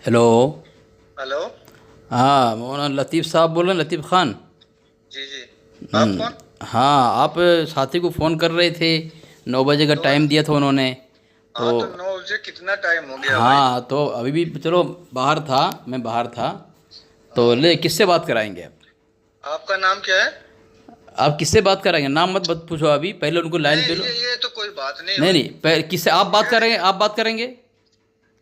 Hello. Hello. हाँ मौलाना लतीफ़ साहब बोल रहे हैं, लतीफ़ ख़ान। जी जी। आप कौन? हाँ आप साथी को फ़ोन कर रहे थे, 9 बजे का तो टाइम दिया था उन्होंने। तो हाँ, तो 9 बजे कितना टाइम हो गया भाई? हाँ तो अभी भी चलो, बाहर था, मैं बाहर था। तो हाँ। ले किससे बात कराएंगे आप? आपका नाम क्या है? आप किससे बात कराएंगे? नाम मत पूछो अभी, पहले उनको लाइन नहीं, पे लो। ये तो कोई बात नहीं नहीं हुई। नहीं, पहले किससे आप बात ये करेंगे? आप बात करेंगे?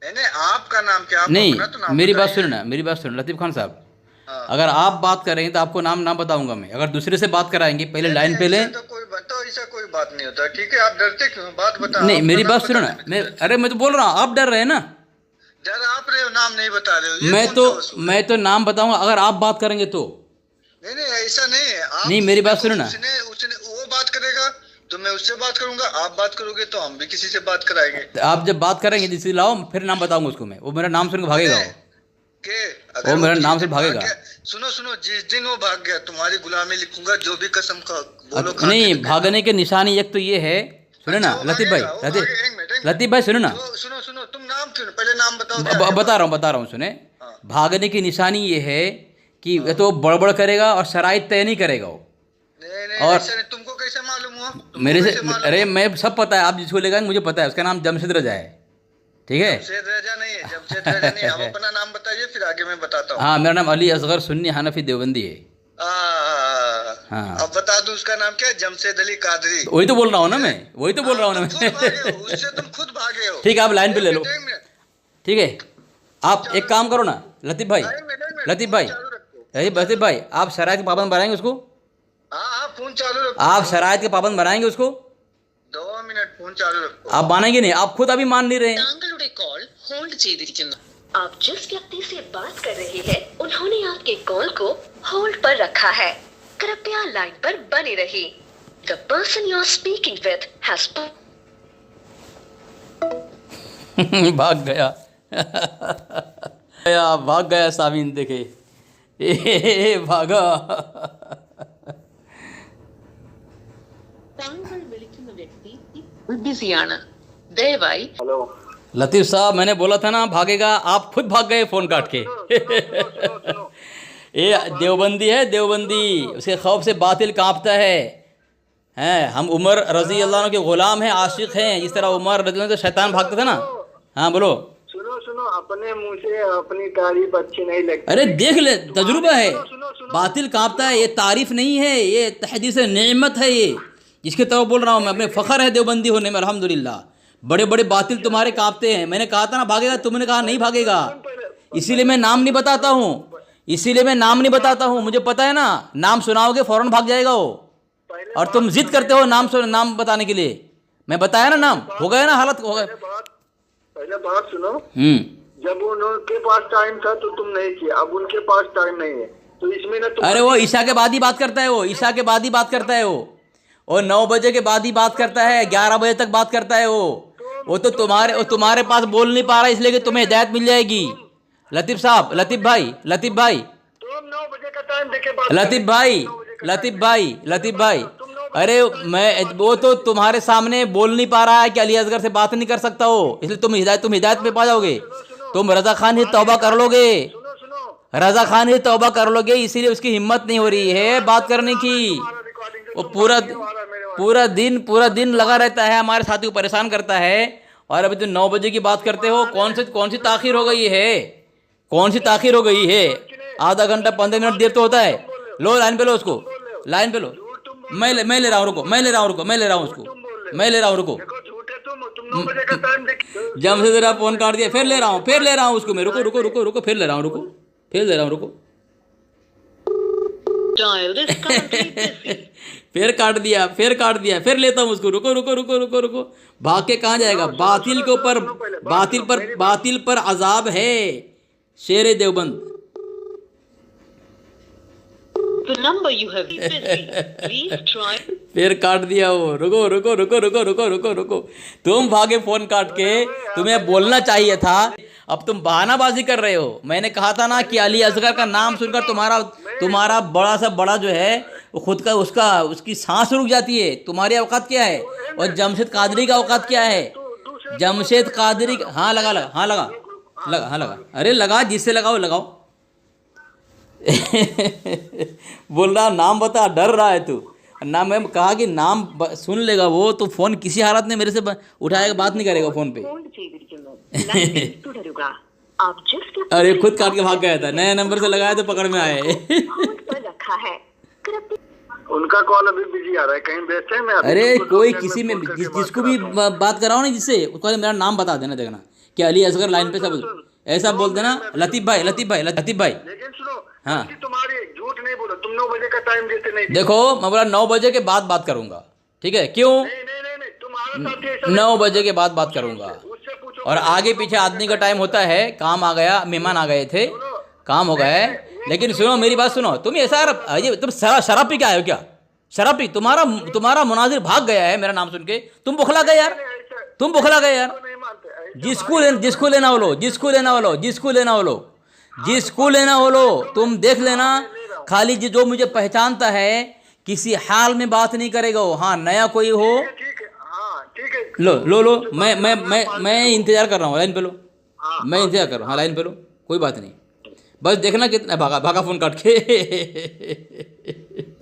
नहीं नहीं, आपका नाम क्या? आप नहीं, अपना तो नाम मेरी बात बताइए। सुनो ना, मेरी बात सुनो लतीफ़ खान साहब। हाँ। अगर आप बात करेंगे तो आपको नाम ना बताऊंगा मैं। अगर दूसरे से बात कराएंगे, पहले नहीं नहीं, लाइन पे लें। ऐसा कोई बात नहीं होता। ठीक है, आप डरते क्यों? बात बता, नहीं आपका मेरी नाम बात सुनो बताने ना, में क्यों मैं डरते? अरे मैं तो बोल रहा हूँ, आप डर रहे हैं ना। डर आप रहे हो, नाम नहीं बता रहे हो, ये मैं कौन तो सा उसूल है? मैं तो नाम बताऊंगा अगर आप बात करेंगे तो। नहीं नहीं, ऐसा नहीं है। नहीं आप मेरी बात देखो, सुनो ना। उसने उसने वो बात करेगा तो मैं उससे बात करूंगा, आप बात करोगे तो हम भी किसी से बात कराएंगे। तो आप जब बात करेंगे जिससे लाओ, फिर नाम बताऊंगा उसको मैं। वो मेरा नाम सुन के भागेगा मैंने वो। के वो अगर वो मेरा जिस नाम से दिन भाग भागेगा। गया, सुनो सुनो, जिस दिन वो भाग गया तुम्हारी गुलामी लिखूंगा, जो भी कसम खा बोलो खा के नहीं, भी कहना। भागने के निशानी एक तो ये है। सुनो ना अच्छा, वो लतीफ़ भाई, भागेगा, वो भागे, एक मिनट एक लतीफ़ भाई सुनो मिनट। ना। जो सुनो सुनो, तुम नाम क्यों, पहले नाम बताओ, क्या है बता बात? रहा हूँ, बता रहा हूँ, सुने। हाँ भागने की निशानी ये है कि या हाँ। तो बड़बड़ करेगा और शराइत तय नहीं करेगा वो। नहीं नहीं, और ऐसा नहीं। तुमको कैसे मालूम हुआ? तुमको मेरे से, कैसे मालूम अरे हुआ? मैं सब पता है, आप जिसको ले जाएंगे मुझे पता है, उसका नाम जमशेद रजा है। ठीक है। जमशेद रजा नहीं है, जमशेद रजा नहीं है। आप अपना नाम बताइए, फिर आगे मैं बताता हूँ। हाँ मेरा नाम अली असगर सुन्नी हनफी देवबंदी है। हाँ अब बता दूं उसका नाम क्या है? जमशेद अली कादरी। तो वही तो बोल रहा हूँ ना ये मैं, वही तो बोल हाँ, रहा हूँ ना तुम खुद भागे हो मैं उससे, तुम खुद भागे हो। ठीक है, आप लाइन पे एक ले लो। मिनट एक मिनट। ठीक है। फोन आप एक चालू काम रखो। करो ना लतीफ़ भाई। हाँ, एक मिनट एक मिनट, लतीफ़ फोन भाई, चालू रखो, अरे फोन चालू लतीफ़ भाई, रखो। आप शराइत के पाबंद बनाएंगे उसको? हाँ हाँ, फोन चालू रखो, आप 2 मिनट। शराइत के पाबंद बनाएंगे उसको? 2 मिनट फोन चालू रखो। आप मानेंगे नहीं, आप खुद अभी मान नहीं रहे हैं। താങ്കളുടെ കോൾ ഹോൾഡ് ചെയ്തിരിക്കുന്നു. आप जिस व्यक्ति से बात कर रहे हैं उन्होंने आपके कॉल को होल्ड पर रखा है. कृपया लाइन पर बने रहिए. The person you are speaking with has भाग गया गया, भाग गया सामीन देखे भागा താങ്കൾ വിളിക്കുന്ന വ്യക്തി ബിസിയാണ്. ദയവായി हेलो। लतीफ़ साहब मैंने बोला था ना भागेगा, आप खुद भाग गए फ़ोन काट के सुनो। ये देवबंदी है, देवबंदी, उसके खौफ से बातिल कांपता है। हैं हम उमर रज़ी अल्लाह अन्हु के ग़ुलाम हैं, आशिक़ हैं। जिस तरह उमर रज़ी अल्लाह अन्हु से शैतान भागता था ना। हाँ बोलो। सुनो सुनो, अपने मुंह से अपनी तारीफ अच्छी नहीं लगती। अरे देख ले, तजुर्बा है। सुनो सुनो सुनो। बातिल कांपता है, ये तारीफ़ नहीं है, ये तहदीस नेमत है। ये जिसके तरफ बोल रहा हूँ मैं, अपने फ़ख्र है देवबंदी होने में, अल्हम्दुलिल्लाह। बड़े बड़े बातिल तुम्हारे कांपते हैं। मैंने कहा था ना भागेगा, तुमने कहा नहीं भागेगा। इसीलिए मैं नाम नहीं बताता हूँ, इसीलिए मैं नाम नहीं बताता हूँ। मुझे पता है ना, नाम सुनाओगे फ़ौरन भाग जाएगा वो। और तुम जिद करते हो नाम बताने के लिए। मैं बताया ना, नाम हो गया ना, हालत हो गया। पहले बात सुनो। हम्म। जब उनके पास टाइम था तो तुम नहीं किया, अब उनके पास टाइम नहीं है, तो इसमें ना तुम। अरे वो ईशा के बाद ही बात करता है, वो ईशा के बाद ही बात करता है वो। और 9 बजे के बाद ही बात करता है, 11 बजे तक बात करता है वो तो तुम्हारे पास बोल नहीं पा रहा, इसलिए कि तुम्हें हिदायत मिल जाएगी। लतीफ़ साहब, लतीफ़ भाई, लतीफ़ भाई, तुम 9 बजे का टाइम देके बात लतीफ़ भाई, लतीफ़ भाई, लतीफ़ भाई, अरे मैं, वो तो तुम्हारे सामने बोल नहीं पा रहा है कि अली असगर से बात नहीं कर सकता हो, इसलिए तुम हिदायत पे पा जाओगे। तुम रज़ा खान ही तौबा कर लोगे, सुनो सुनो। रज़ा खान ही तौबा कर लोगे, इसीलिए उसकी हिम्मत नहीं हो रही है बात करने की। वो पूरा दिन लगा रहता है, हमारे साथी को परेशान करता है। और अभी तो 9 बजे की बात करते हो। कौन सी ताखीर हो गई है? कौन सी ताखीर हो गई है? आधा घंटा 15 मिनट देर तो होता है। लो लाइन पे लो उसको, लाइन पे लो। मैं ले रहा हूँ, रुको, मैं ले रहा हूँ, रुको, मैं ले रहा हूँ उसको, मैं ले रहा हूँ, रुको। देखो झूठे तुम 9 बजे का टाइम देखे। जब से तेरा फोन काट दिया, फिर ले रहा हूँ, फिर ले रहा हूँ उसको मैं। रुको रुको रुको रुको, फिर ले रहा हूँ, रुको, फिर ले रहा हूँ, रुको। dialed is currently busy. फिर काट दिया, फिर काट दिया, फिर लेता हूँ उसको। रुको रुको रुको रुको रुको, भाग के कहाँ जाएगा? बातिल पर अजाब है, शेर Deoband. The number you have is busy. Please try. फिर काट दिया वो। रुको रुको रुको रुको रुको रुको रुको, तुम भागे फोन काट के, तुम्हें बोलना चाहिए था। अब तुम बहानाबाजी कर रहे हो। मैंने कहा था ना कि अली असगर का नाम सुनकर तुम्हारा बड़ा सा बड़ा जो है वो खुद का उसकी सांस रुक जाती है। तुम्हारी औकात क्या है? और जमशेद कादरी का औकात क्या है? जमशेद कादरी, हाँ लगा लगा, हाँ लगा, लगा, हाँ लगा। अरे लगा, जिससे लगाओ लगाओ। बोल रहा नाम बता, डर रहा है तू ना। मैं कहा कि नाम सुन लेगा वो तो फ़ोन किसी हालत में मेरे से उठाएगा, बात नहीं करेगा फ़ोन पे। आप जिस अरे खुद काट के भाग गया था, नया नंबर से लगाया तो पकड़ में आए। होल्ड पर रखा है, कृपया उनका कॉल अभी बिजी आ रहा है, कहीं व्यस्त है। मैं अभी अरे तुमको दो कोई मिनट किसी में फोन करके बात जिसको भी कराता हूँ। बात कराओ ना, जिससे उसको मेरा नाम बता देना, देखना कि अली असगर लाइन पे सब ऐसा बोल देना, लतीफ़ भाई, लतीफ़ भाई, लतीफ़ भाई। लेकिन सुनो, हाँ। गलती तुम्हारी, झूठ नहीं बोलो। तुम 9 बजे का टाइम देते नहीं थे। देखो मैं बोला 9 बजे के बाद बात करूंगा, ठीक है? क्यों? नहीं, तुम्हारा साथी ऐसा 9 नहीं बजे करता। के बाद बात करूंगा। उससे पूछो। और आगे पीछे आदमी का टाइम होता है, काम आ गया, मेहमान आ गए थे, काम हो गया है। लेकिन सुनो मेरी बात सुनो, तुम ऐसा अजय तुम शराब पी के आए हो क्या? शराब पी, तुम्हारा मुनाजिर भाग गया है मेरा नाम सुन के, तुम बौखला गए यार, तुम बौखला गए यार। नहीं मानते ऐसे। जिसको लेना हो लो, जिसको लेना हो लो, जिसको लेना हो लो, जिसको लेना हो लो, तुम देख लेना। खाली जो मुझे पहचानता है किसी हाल में बात नहीं करेगा वो। हाँ नया कोई हो, ठीक है, हाँ ठीक है। लो मैं इंतजार कर रहा हूँ, लाइन पे लो। मैं इंतजार कर रहा हूँ, हाँ लाइन पे लो, कोई बात नहीं। बस देखना कितना भागा फ़ोन काट के।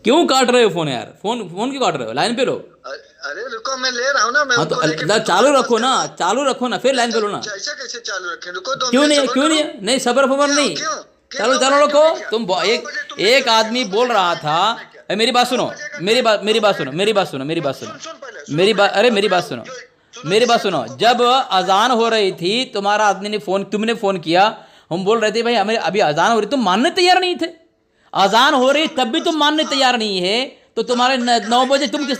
क्यों काट रहे हो फ़ोन यार? फ़ोन क्यों काट रहे हो? लाइन पे लो। अरे रुको, मैं ले रहा हूँ ना। मैं हाँ तो उनको लेके चालू रखो ना, चालू रखो ना, फिर लाइन पे लो ना। ऐसा कैसे चालू रखें? रुको तो क्यों नहीं नहीं सबर फबर नहीं, चालू रखो। तुम एक आदमी बोल रहा था, मेरी बात सुनो, मेरी बात सुनो। जब अजान हो रही थी, तुम्हारा आदमी ने तुमने फ़ोन किया, हम बोल रहे थे भाई हमें अभी अजान हो रही, तुम मानने तैयार नहीं थे। अजान हो रही तब भी तुम मानने तैयार नहीं है, तो तुम्हारे 9 बजे तुम किस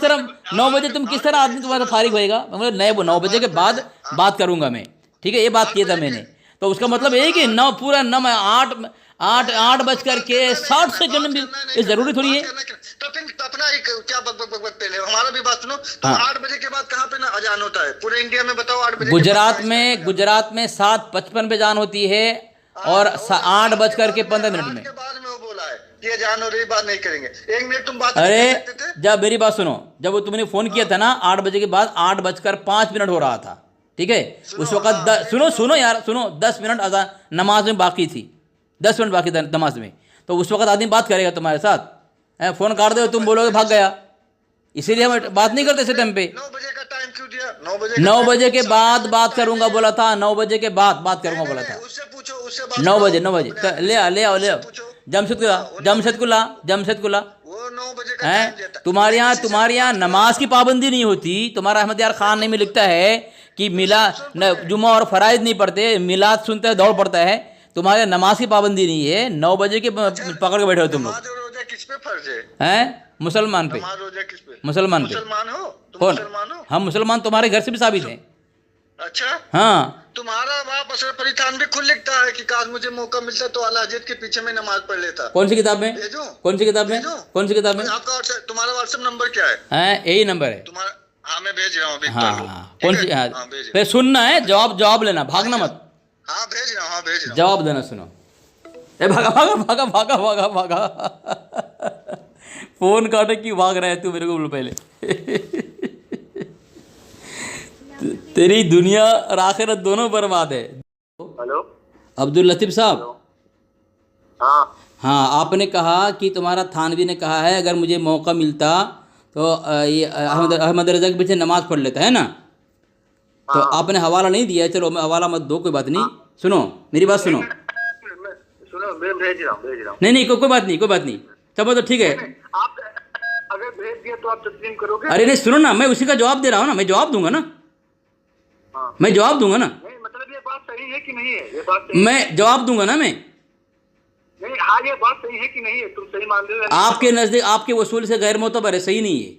तरह आदमी तुम्हारा फारिग होएगा? मतलब नए 9 बजे के बाद बात करूंगा मैं, ठीक है? ये बात किया था मैंने, तो उसका मतलब ये कि 9 पूरा 9 8 बज करके 60 सेकंड में ये जरूरी थोड़ी है। तो फिर अपना एक क्या बक पहले हमारा भी बात सुनो। तो हाँ। 8 बजे के बाद कहाँ पे ना अजान होता है पूरे इंडिया में? बताओ 8 बजे। गुजरात में 7:55 पे जान होती है और 8:15 में। के बाद में वो बोला है कि अजान हो रही, बात नहीं करेंगे। 1 मिनट तुम बात अरे नहीं कर सकते थे? जब मेरी बात सुनो, जब वो तुमने फोन किया था ना 8 बजे के बाद 8:05 हो रहा था, ठीक है? उस वक्त सुनो यार, सुनो 10 मिनट अजान नमाज में बाकी थी, 10 मिनट बाकी था नमाज में, तो उस वक्त आदमी बात करेगा तुम्हारे साथ? फ़ोन काट दो, तुम बोलोगे भाग गया। इसीलिए हम बात नहीं करते इस टाइम पे। 9 बजे का टाइम क्यों दिया? 9 बजे के बाद बात करूंगा बोला था, 9 बजे के बाद बात करूंगा बोला था। उससे पूछो, उससे बात 9 करो। बजे तो ले आओ जमशेद को ला। वो 9 बजे का टाइम हैं देता है। तुम्हारे यहाँ नमाज की पाबंदी नहीं होती। तुम्हारा अहमद यार खान में लिखता है कि जुमा और फराइज नहीं पढ़ते, मिलाद सुनते हैं, दौड़ पड़ता है। तुम्हारे नमाज की पाबंदी नहीं है। 9 बजे के पकड़ के बैठे हो तुम लोग। नमाज और रोजा किस पे फर्ज है? हैं मुसलमान पे, नमाज रोजा किस पे? मुसलमान पे। मुसलमान हो तुम? कौन? मुसलमान हो? हम मुसलमान तुम्हारे घर से भी साबित हैं। अच्छा, हाँ तुम्हारा वहाँ बसर परिठान भी खुद लिखता है कि काश मुझे मौका मिलता तो आला हजरत के पीछे में नमाज पढ़ लेता। कौन सी किताब में? भेजूं? कौन सी किताब में? भेजूं? कौन सी किताब में? आपका तुम्हारा व्हाट्सएप नंबर क्या है? हैं यही नंबर है। तुम्हारा? हाँ मैं भेज रहा हूँ अभी। हाँ कौन सी? हाँ हाँ भेज फिर सुनना है, जवाब लेना, भागना मत। हाँ भेज रहा हूँ, हाँ भेज रहा हूँ। जवाब देना, सुनो। ए भागा। फोन काटे क्यों भाग रहा है तू? मेरे को बोल पहले। तेरी दुनिया और आखिरत दोनों बर्बाद है। हेलो अब्दुल लतीफ़ साहब, हाँ आपने कहा कि तुम्हारा थानवी ने कहा है अगर मुझे मौका मिलता तो ये अहमद रज़ा के पीछे नमाज पढ़ लेता है ना। तो आपने हवाला नहीं दिया, चलो मैं हवाला मत दो, कोई बात नहीं। सुनो मेरी बात सुनो। सुनो, मैं भेज रहा हूँ। नहीं कोई बात नहीं, चलो तो ठीक है। आप अगर भेज दिया तो आप तस्लीम करोगे? अरे नहीं सुनो ना, मैं उसी का जवाब दे रहा हूँ ना, मैं जवाब दूंगा ना। हाँ। मैं जवाब दूंगा ना। नहीं मतलब ये बात सही है कि नहीं है? ये बात सही मैं जवाब दूंगा ना मैं। नहीं, हाँ ये बात सही है कि नहीं है? तुम सही मान रहे हो? आपके नज़दीक आपके वसूल से गैर मोतबर है, सही नहीं है।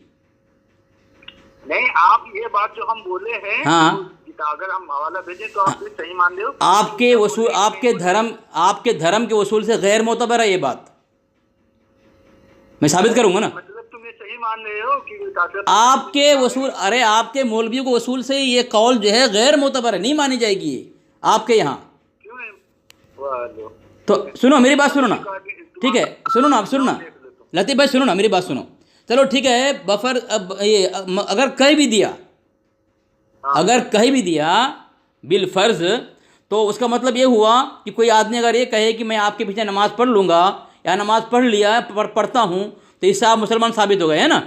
नहीं, आप ये बात जो हम बोले हैं, हाँ। अगर हम हवाला भेजें तो आप भी सही मान रहे हो? आपके वसूल, आपके धर्म के वसूल से गैर मोतबर है ये बात, मैं साबित करूंगा ना। मतलब तुम ये सही मान रहे हो कि आपके वसूल, अरे आपके मौलवियों के वसूल से ये कौल जो है गैर मोतबर है, नहीं मानी जाएगी ये आपके यहाँ। क्यों है? वाह, तो सुनो मेरी बात सुनो ना, ठीक है? सुनो ना, आप सुनो ना लतीफ़ भाई, सुनो ना मेरी बात सुनो। चलो ठीक है, बफर अब ये अगर कहीं भी दिया बिल फर्ज, तो उसका मतलब ये हुआ कि कोई आदमी अगर ये कहे कि मैं आपके पीछे नमाज़ पढ़ लूँगा या नमाज़ पढ़ लिया पढ़ता हूँ, तो इससे आप मुसलमान साबित हो गए, है ना?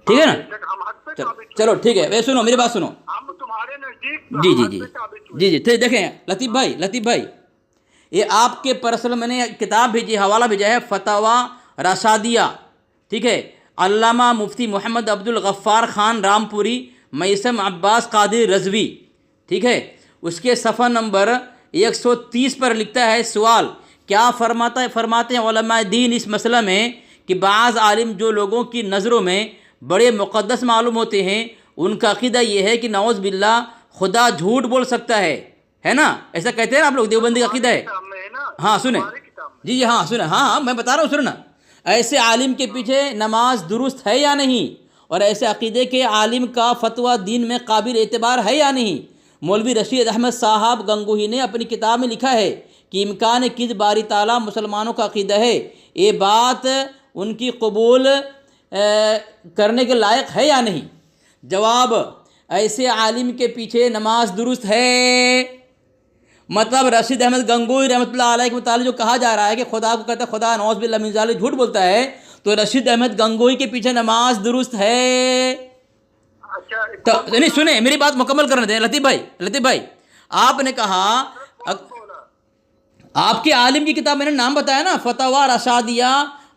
ठीक है ना? हम हद पे साबित हुए। चलो ठीक है, वे सुनो मेरी बात सुनो। हम तुम्हारे नजदीक जी हम जी हद जी पे साबित हुए। जी जी ठीक, देखें लतीफ़ भाई, ये आपके पर्सनल मैंने किताब भेजी, हवाला भेजा है, फतवा रसादिया, ठीक है, अल्लामा मुफ्ती मोहम्मद अब्दुल गफ़्फ़ार ख़ान रामपुरी मैसम अब्बास कादिर रज़वी, ठीक है, उसके सफ़ा नंबर 130 पर लिखता है, सवाल क्या फरमाते हैं उलमा दीन इस मसला में कि बाज़ आलिम जो लोगों की नज़रों में बड़े मुक़द्दस मालूम होते हैं, उनका अक़ीदा ये है कि नौज़ बिल्लाह खुदा झूठ बोल सकता है ना? ऐसा कहते हैं ना आप लोग, देवबंदी का अक़ीदा है। किताब में है ना, हाँ सुने हमारे किताब में। जी हाँ सुने, हाँ मैं बता रहा हूँ, सुनो ना, ऐसे आलिम के पीछे नमाज दुरुस्त है या नहीं, और ऐसे अक़ीदे के आलिम का फतवा दीन में काबिल एतबार है या नहीं। मौलवी रशीद अहमद साहब गंगोही ने अपनी किताब में लिखा है कि इम्कान किद बारी ताला मुसलमानों का अक़ीदा है, ये बात उनकी कबूल करने के लायक है या नहीं। जवाब, ऐसे आलिम के पीछे नमाज दुरुस्त है, मतलब रशीद अहमद गंगोही रहमतुल्लाह अलैह के मुतालिक जो कहा जा रहा है कि खुदा को कहता है खुदा नौज़ बिल्लाह मिन ज़ालिक झूठ बोलता है, तो रशीद अहमद गंगोही के पीछे नमाज दुरुस्त है। अच्छा तो नहीं सुने, मेरी बात मुकम्मल करने दें लतीफ़ भाई, आपने कहा आपके आलिम की किताब मैंने नाम बताया ना, फतवा रसादिया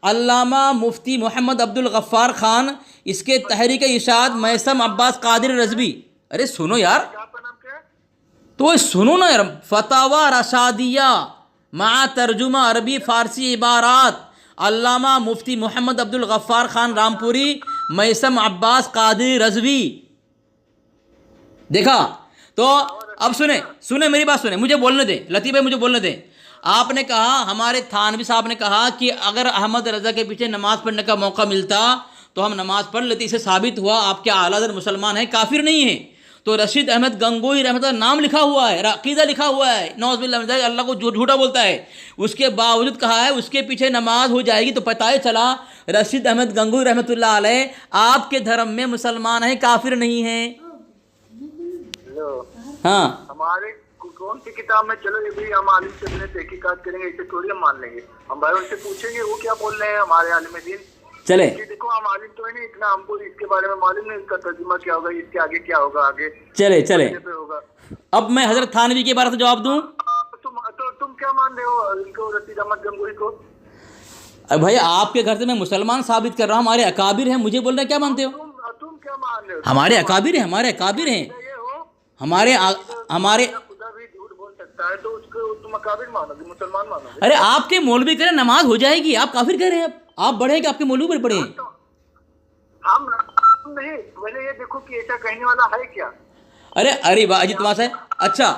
अल्लामा मुफ्ती मोहम्मद अब्दुल गफ़्फ़ार ख़ान, इसके तहरीक इरशाद मैसम अब्बास कादिर रज़वी। अरे सुनो यार, आपका नाम क्या है? तो सुनो ना यार, फतवा रसादिया मा तर्जुमा अरबी फ़ारसी इबारात अल्लामा मुफ्ती मोहम्मद अब्दुल गफ़्फ़ार ख़ान रामपुरी मैसम अब्बास कादिर रज़वी। देखा? तो अब सुने मेरी बात सुने, मुझे बोलने दें लतीफ़ भाई, मुझे बोलने दें। आपने कहा, हमारे थानवी साहब ने कहा कि अगर अहमद रज़ा के पीछे नमाज़ पढ़ने का मौका मिलता तो हम नमाज़ पढ़ लेते। इसे साबित हुआ आपके आलादर मुसलमान हैं, काफिर नहीं है। तो रशीद अहमद गंगोही रहमतुल्लाह नाम लिखा हुआ है, अक़ीदा लिखा हुआ है, नौज़ बिल्लाह अल्लाह को झूठा बोलता है, उसके बावजूद कहा है उसके पीछे नमाज हो जाएगी। तो पता ही चला रशीद अहमद गंगोही रहमतुल्लाह अलैह आपके धर्म में मुसलमान है, काफिर नहीं है। लो, हाँ हमारे कौन सी किताब में, चलो ये भी हम आलिम से अपने तहकीकात करेंगे, इसे थोड़ी हम मान लेंगे। हम भाई उनसे पूछेंगे वो क्या बोल रहे हैं हमारे आलिम दीन। चले कि देखो हम आलिम तो है नहीं, इतना हमको इसके बारे में मालूम नहीं, इसका तर्जुमा क्या होगा, इसके आगे क्या होगा, आगे चले पे होगा। अब मैं हजरत थानवी के बारे में जवाब दूं। तुम क्या मान रहे हो इनको, रशीद अहमद गंगोही को? अब भाई आपके घर से मैं मुसलमान साबित कर रहा हूँ, हमारे अकाबिर हैं, मुझे बोल रहे क्या मानते हो? तुम क्या मान रहे हो? हमारे अकाबिर हैं, हमारे अकाबिर हैं, ये हो हमारे खुदा भी झूठ बोल सकता है, तो उसको तुम अकाबिर मानोगे, मुसलमान मानोगे? अरे आपके मौलवी कह रहे हैं नमाज हो जाएगी, आप काफिर कह रहे हैं, आप बढ़े कि आपके मौलवी बड़े हैं? तो हम नहीं, मैंने ये देखो कि ऐसा कहने वाला है क्या? अरे वाह अजीत वासा है। अच्छा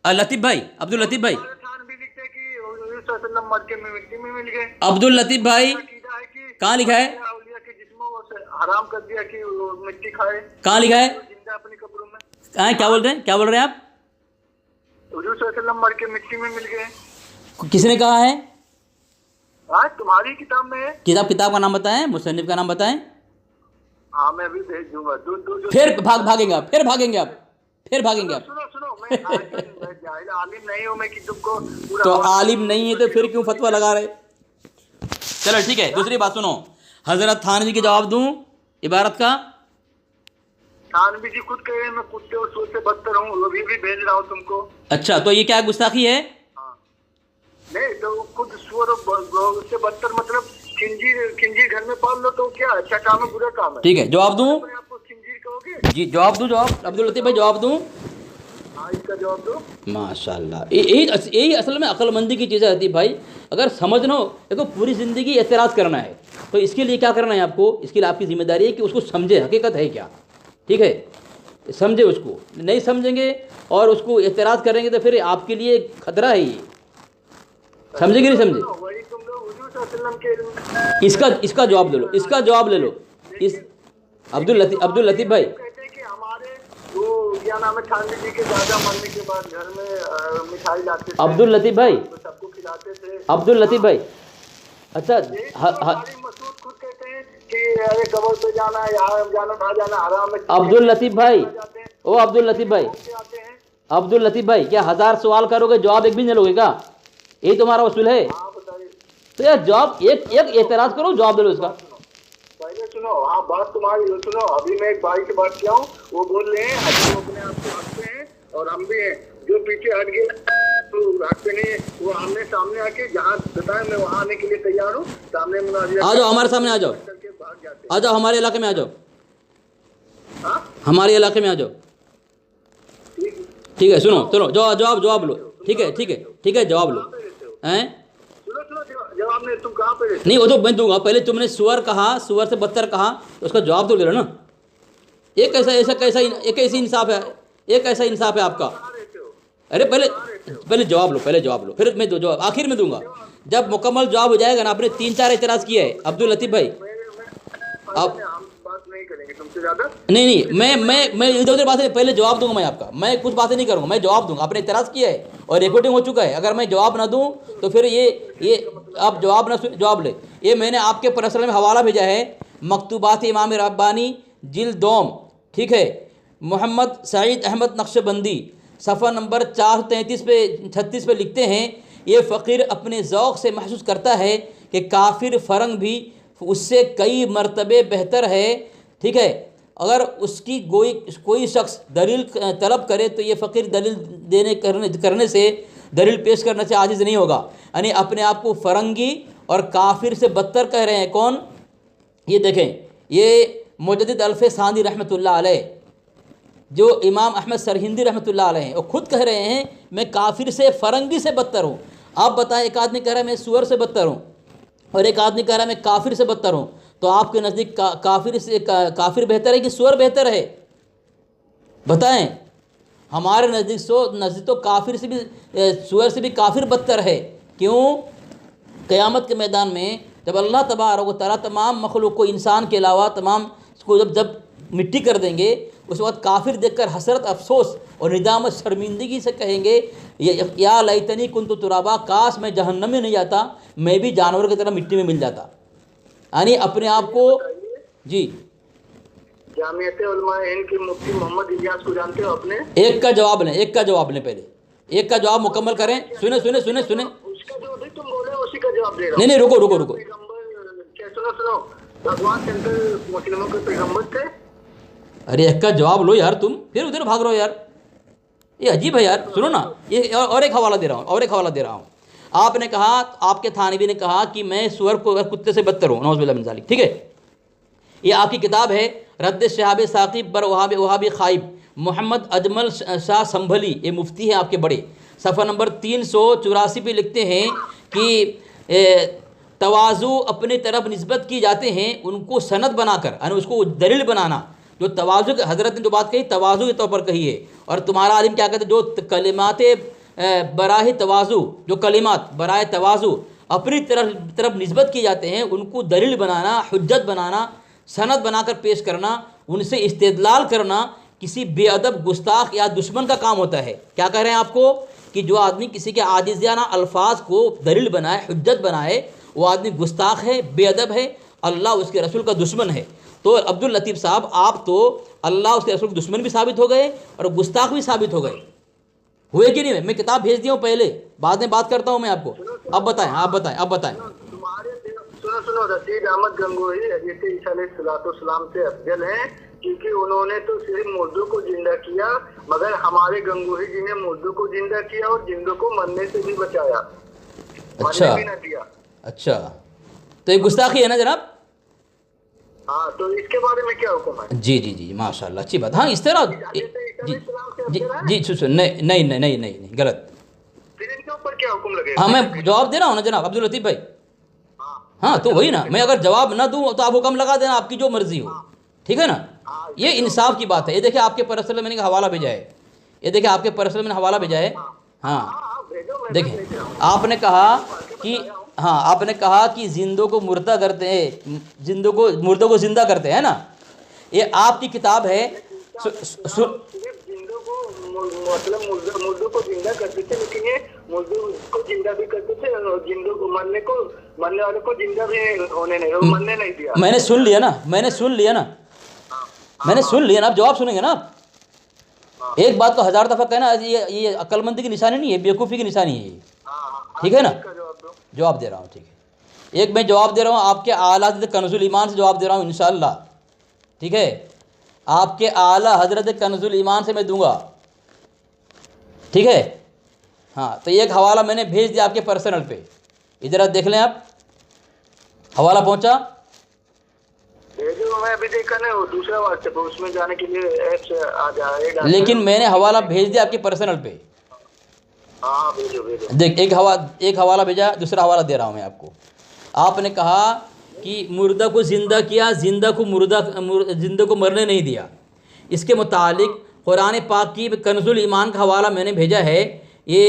लतीफ़ भाई, अब्दुल लतीफ़ भाई, खान भी लिखते हैं कि हुजूर सल्लल्लाहु अलैहि वसल्लम मर के मिट्टी में मिल गए। अब्दुल लतीफ़ भाई अकीदा है कि कहाँ लिखा है? औलिया के जिस्मों को हराम कर दिया कि वो मिट्टी खाए, कहाँ लिखा है? जिंदा अपनी कब्रों में। क्या बोल रहे हैं, क्या बोल रहे हैं आप? हुजूर सल्लल्लाहु अलैहि वसल्लम मर के मिट्टी में मिल गए। किसने कहा है? हाँ तुम्हारी किताब में है। किताब का नाम बताएं, मुसन्निफ का नाम बताएं। हाँ मैं भी भेज दूंगा। फिर भागेंगे आप, फिर भागेंगे आप। सुनो मैं जाहिल आलिम नहीं हूँ मैं कि तुमको पूरा। तो आलिम नहीं है तो फिर क्यों फतवा लगा रहे? चलो ठीक है, दूसरी बात सुनो, हजरत थानवी के जवाब दूं इबारत का। थानवी जी खुद कह रहे हैं मैं कुत्ते और सूअर से बदतर हूँ, वो भी भेज रहा हूँ तुमको। अच्छा तो ये क्या गुस्ताखी है? हाँ नहीं तो खुद सूअर उससे बदतर, मतलब खिंजीर घर में पाल लो तो क्या अच्छा काम है बुरा काम है? ठीक है, जवाब दूं? आपको खिंजीर कहोगे? जी जवाब दूं, जवाब अब्दुल लतीफ़ भाई जवाब दूं? हाँ इसका जवाब दो। माशाल्लाह, यही असल में अक्लमंदी की चीज़ें रहती भाई। अगर समझना हो, देखो पूरी ज़िंदगी एतराज़ करना है तो इसके लिए क्या करना है आपको, इसके लिए आपकी जिम्मेदारी है कि उसको समझे हकीकत है क्या, ठीक है, समझे उसको। नहीं समझेंगे और उसको एतराज़ करेंगे तो फिर आपके लिए खतरा है ये, समझेंगे नहीं समझे? वही तुम लोग हुजूर सल्लल्लाहु अलैहि वसल्लम के इसका जवाब ले लो, इसका जवाब ले लो। इस अब्दुल लतीफ़ भाई कहते हैं कि हमारे वो क्या नाम है थानवी जी के दादा मरने के बाद घर में मिठाई लाते थे, अब्दुल लतीफ़ भाई, तो सबको खिलाते थे। अब्दुल लतीफ़ भाई, अच्छा मसूद खुद कहते हैं कि अरे कब्र पे जाना, यहाँ जाना, वहाँ जाना हराम है। अब्दुल लतीफ़ भाई, ओ अब्दुल लतीफ़ भाई, आते हैं अब्दुल लतीफ़ भाई, क्या 1000 सवाल करोगे जवाब एक भी नहीं लोगे क्या? यही तुम्हारा उसूल है? हाँ बताइए। तो यार जवाब एक एतराज़ करो, जवाब दे लो इसका। पहले सुनो, हाँ बात तुम्हारी सुनो। अभी मैं एक भाई से बात किया हूँ, वो बोल रहे हैं हम अपने आप को हंसते हैं और हम भी हैं, जो पीछे हट गए तो हटते नहीं है। वो आमने सामने आके जहाँ बताए मैं वहाँ आने के लिए तैयार हूँ। सामने मुनाजिरा आ जाओ, हमारे सामने आ जाओ, करके भाग जाते आ जाओ, हमारे इलाके में आ जाओ, हैं। हाँ हमारे इलाके में आ जाओ। ठीक, ठीक है, सुनो, चलो जवाब लो। ठीक है, जवाब लो। हैं? सुनो सुनो, जवाब नहीं। तुम कहाँ पे रहते नहीं, वो तो मैं दूंगा। पहले तुमने सुअर कहा, सुअर से बदतर कहा, तो उसका जवाब तो ले लो ना। एक ऐसा इंसाफ है, एक ऐसा इंसाफ है आपका। रहते हो? अरे पहले जवाब लो, फिर मैं दो जवाब आखिर में दूंगा। जब मुकम्मल जवाब हो जाएगा ना। आपने 3-4 एतराज़ किया है अब्दुल लतीफ़ भाई। अब हम बात नहीं करेंगे तुमसे ज्यादा। नहीं, मैं इधर उधर बातें, पहले जवाब दूंगा मैं आपका। मैं कुछ बातें नहीं करूंगा, मैं जवाब दूंगा। आपने एतराज़ किया है और रिकॉर्डिंग हो चुका है। अगर मैं जवाब ना दूं तो फिर ये आप जवाब ले। ये मैंने आपके पर्सनल में हवाला भेजा है, मकतूबात इमाम रब्बानी जिल्द 2, ठीक है, मोहम्मद सईद अहमद नक्शबंदी, सफ़ा नंबर 433 पे लिखते हैं, ये फ़कीर अपने ज़ौक़ से महसूस करता है कि काफिर फ़रंग भी उससे कई मरतबे बेहतर है। ठीक है, अगर उसकी कोई शख्स दलील तलब करे तो ये फ़कीर दलील करने से, दलील पेश करने से आजिज़ नहीं होगा। यानी अपने आप को फ़रंगी और काफिर से बदतर कह रहे हैं। कौन? ये देखें, ये मुजद्दिद अल्फ़े सानी रहमतुल्लाह अलैह, जो इमाम अहमद सरहिंदी रहमतुल्लाह अलैह हैं, वो खुद कह रहे हैं मैं काफिर से, फ़रंगी से बदतर हूँ। आप बताएं, एक आदमी कह रहा है मैं सुअर से बदतर हूँ और एक आदमी कह रहा है मैं काफिर से बदतर हूँ, तो आपके नज़दीक काफिर बेहतर है कि सुअर बेहतर है? बताएं। हमारे नज़दीक तो काफिर से भी, सुअर से भी काफिर बदतर है। क्यों? क़यामत के मैदान में जब अल्लाह तबारक व तआला तमाम मखलूक को, इंसान के अलावा तमाम को जब मिट्टी कर देंगे, उस वक्त काफिर देखकर हसरत, अफसोस और निदामत, शर्मिंदगी से कहेंगे या लैतनी कुन्तु तुराबा, काश मैं जहन्नम में नहीं जाता, मैं भी जानवर की तरह मिट्टी में मिल जाता। यानी अपने आप को। जी, जामियत उलमा हिंद के मुफ्ती मोहम्मद इलियास को जानते हो अपने? एक का जवाब लें, पहले एक का जवाब मुकम्मल करें। सुने। उसका जो भी तुम बोले उसी का जवाब दे रहा हूं। नहीं, रुको। क्या? सुनो, भगवान शंकर मुस्लिमों के पैगंबर थे। अरे एक का जवाब लो यार, तुम फिर उधर भाग रहे हो यार, ये अजीब है यार। सुनो ना, ये और एक हवाला दे रहा हूँ। आपने कहा, आपके थानवी ने कहा कि मैं सुअर को कुत्ते से बदतर हूँ, नौज़ुबिल्लाह मिन ज़ालिक। ठीक है, ये आपकी किताब है रद्द शहाब साकिब बर वहाबी खाइब, मोहम्मद अजमल शाह संभली, ये मुफ्ती हैं आपके बड़े, सफ़ा नंबर 384 पे लिखते हैं कि तवाज़ु अपने तरफ निस्बत की जाते हैं, उनको सनद बनाकर, यानी उसको दलील बनाना। जो तवाज़ु, हज़रत ने जो बात कही तवाज़ु के तौर पर कही है। और तुम्हारा आलिम क्या कहते हैं, जो कलिमात बराह तवाज़ु, जो कलिमात बराह तवाज़ु अपनी तरफ निस्बत किए जाते हैं, उनको दलील बनाना, हुज्जत बनाना, सनद बनाकर पेश करना, उनसे इस्तेदलाल करना किसी बेअदब, गुस्ताख या दुश्मन का काम होता है। क्या कह रहे हैं आपको कि जो आदमी किसी के आजिज़ाना अल्फाज को दलील बनाए, हुज्जत बनाए, वो आदमी गुस्ताख है, बेअदब है, अल्लाह उसके रसूल का दुश्मन है। तो अब्दुल लतीफ़ साहब, आप तो अल्लाह उसके रसूल के दुश्मन भी साबित हो गए और गुस्ताख भी साबित हो गए, हुए कि नहीं? मैं किताब भेज दिया हूँ, पहले बाद में बात करता हूँ मैं आपको। अब बताएं। सुनो, रशीद अहमद गंगोही हज़रत ईसा अलैहिस्सलाम से अफजल हैं, क्योंकि उन्होंने तो सिर्फ मुर्दों को जिंदा किया, मगर हमारे गंगोही जी ने मुर्दों को जिंदा किया और जिंदों को मरने से भी बचाया। अच्छा, भी ना दिया। अच्छा, तो ये गुस्ताखी है ना जनाब? हाँ, तो इसके बारे में क्या हुक्म है? जी, माशाल्लाह, अच्छी बात। हाँ, इस तरह जी, सुन, नहीं, गलत। फिर इनके ऊपर क्या हुक्म लगेगा? हाँ, मैं जवाब दे रहा हूँ ना जनाब अब्दुल लतीफ़ भाई। हाँ, तो वही ना, मैं अगर जवाब ना दूँ तो आप हुक्म लगा देना, आपकी जो मर्जी हो। ठीक है ना, ये इंसाफ की बात है। ये देखिए आपके पर्सनल मैंने हवाला भेजा है, हवाला भेजा है। हाँ, देखिए आपने कहा कि जिंदों को मुर्दा करते हैं, मुर्दों को जिंदा करते हैं ना। ये आपकी किताब है। जिंदों को मतलब मुर्दों को जिंदा करते थे, लेकिन ये मुर्दों को जिंदा भी करते थे और जिंदों को मरने वाले को जिंदा भी होने नहीं, मरने नहीं दिया। मैंने सुन लिया ना, आप जवाब सुनेंगे ना आप? एक बात को 1000 दफ़ा कहना, ये अक्लमंदी की निशानी नहीं है, बेवकूफ़ी की निशानी है ये। ठीक है ना, जवाब दे रहा हूँ। ठीक है, एक मैं जवाब दे रहा हूँ आपके आला हज़रत कंज़ुल ईमान से जवाब दे रहा हूँ इंशाअल्लाह। ठीक है, आपके आला हज़रत कंज़ुल ईमान से मैं दूंगा। ठीक है, हाँ, तो एक हवाला मैंने भेज दिया आपके पर्सनल पे, इधर देख लें आप, हवाला पहुँचा। मैं अभी देखा नहीं, वो दूसरा व्हाट्सएप उसमें जाने के लिए ऐप से आ जाएगा, लेकिन मैंने हवाला भेज दिया आपके पर्सनल पे। हाँ भेजो भेजो। देख, एक हवाला भेजा, दूसरा हवाला दे रहा हूँ मैं आपको। आपने कहा कि मुर्दा को ज़िंदा किया, जिंदा को मरने नहीं दिया। इसके मुतालिक कुरान पाक की कंज़ुल ईमान का हवाला मैंने भेजा है, ये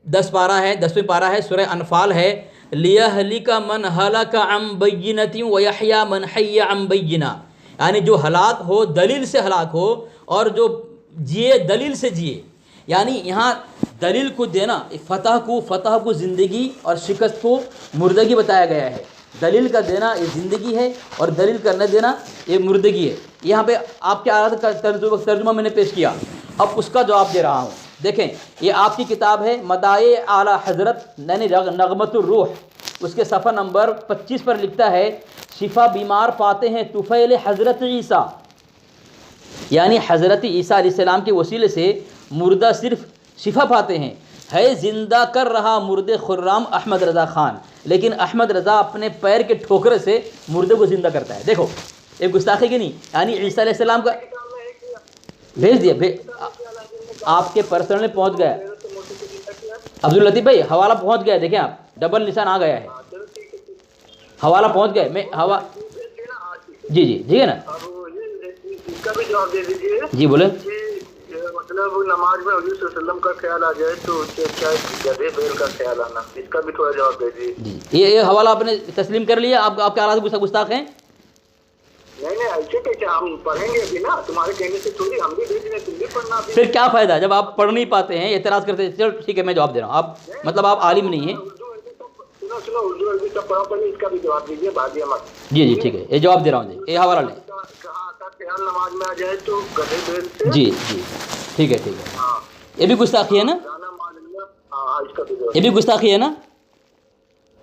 10 पारा है, 10वें पारा है, सूरह अनफाल है। लियहलिका मन हलका अम बय्यिनतिन व यहया मन हय्या अम बय्यिना, यानी जो हलाक हो दलील से हलाक हो और जो जिए दलील से जिए। यानी यहाँ दलील को देना, फतह को ज़िंदगी और शिकस्त को मुर्दगी बताया गया है। दलील का देना ये ज़िंदगी है और दलील का न देना ये मुर्दगी है। यहाँ पे आपके आयत का तर्जुमा मैंने पेश किया, अब उसका जवाब दे रहा हूँ। देखें, ये आपकी किताब है मदाए आला हज़रत यानी नगमतुर रूह, उसके सफ़ा नंबर 25 पर लिखता है, शिफा बीमार पाते हैं तुफ़ैल हज़रत ईसा, यानी हज़रत ईसा अलैहिस्सलाम के वसीले से मुर्दा सिर्फ शिफा पाते हैं। है ज़िंदा कर रहा मुर्दे खुर्राम अहमद रज़ा ख़ान, लेकिन अहमद रज़ा अपने पैर के ठोकरे से मुर्दे को ज़िंदा करता है। देखो, एक गुस्ताखी की नहीं, यानी ईसा अलैहिस्सलाम का भेज दिया, आपके पर्सनल में पहुंच गया। अब्दुल लतीफ़ भाई, हवाला पहुंच गया, देखें आप, डबल निशान आ गया है, हवाला पहुंच गया। मैं हवा जी ठीक है ना, इसका भी जवाब दे दीजिए। जी बोले। मतलब नमाज में हुजूर सल्लल्लाहु अलैहि वसल्लम का ख्याल आ जाए तो उससे अच्छा गधे बैल का ख्याल आना, इसका भी थोड़ा जवाब दे दीजिए। जी, ये हवाला आपने तस्लीम कर लिया, आपके आला गुस्ताख हैं? नहीं ऐसे कैसे, हम पढ़ेंगे अभी ना, तुम्हारे कहने से थोड़ी, हम भी भेज रहे, तुम भी पढ़ना। फिर क्या फ़ायदा जब आप पढ़ नहीं पाते हैं, एतराज़ करते हैं। चलो ठीक है, मैं जवाब दे रहा हूँ। आप मतलब आप आलिम नहीं हैं। सुनो उर्दू अरबी सब पढ़ो, पहले इसका भी जवाब दीजिए, भागिए मत। जी ठीक है, ये जवाब दे रहा हूँ जी, ये हवाला लें। ख्याल नमाज में आ जाए तो गधे बैल से। जी ठीक है। हाँ, ये भी गुस्ताखी है ना, इसका भी जवाब। ये भी गुस्ताखी है ना,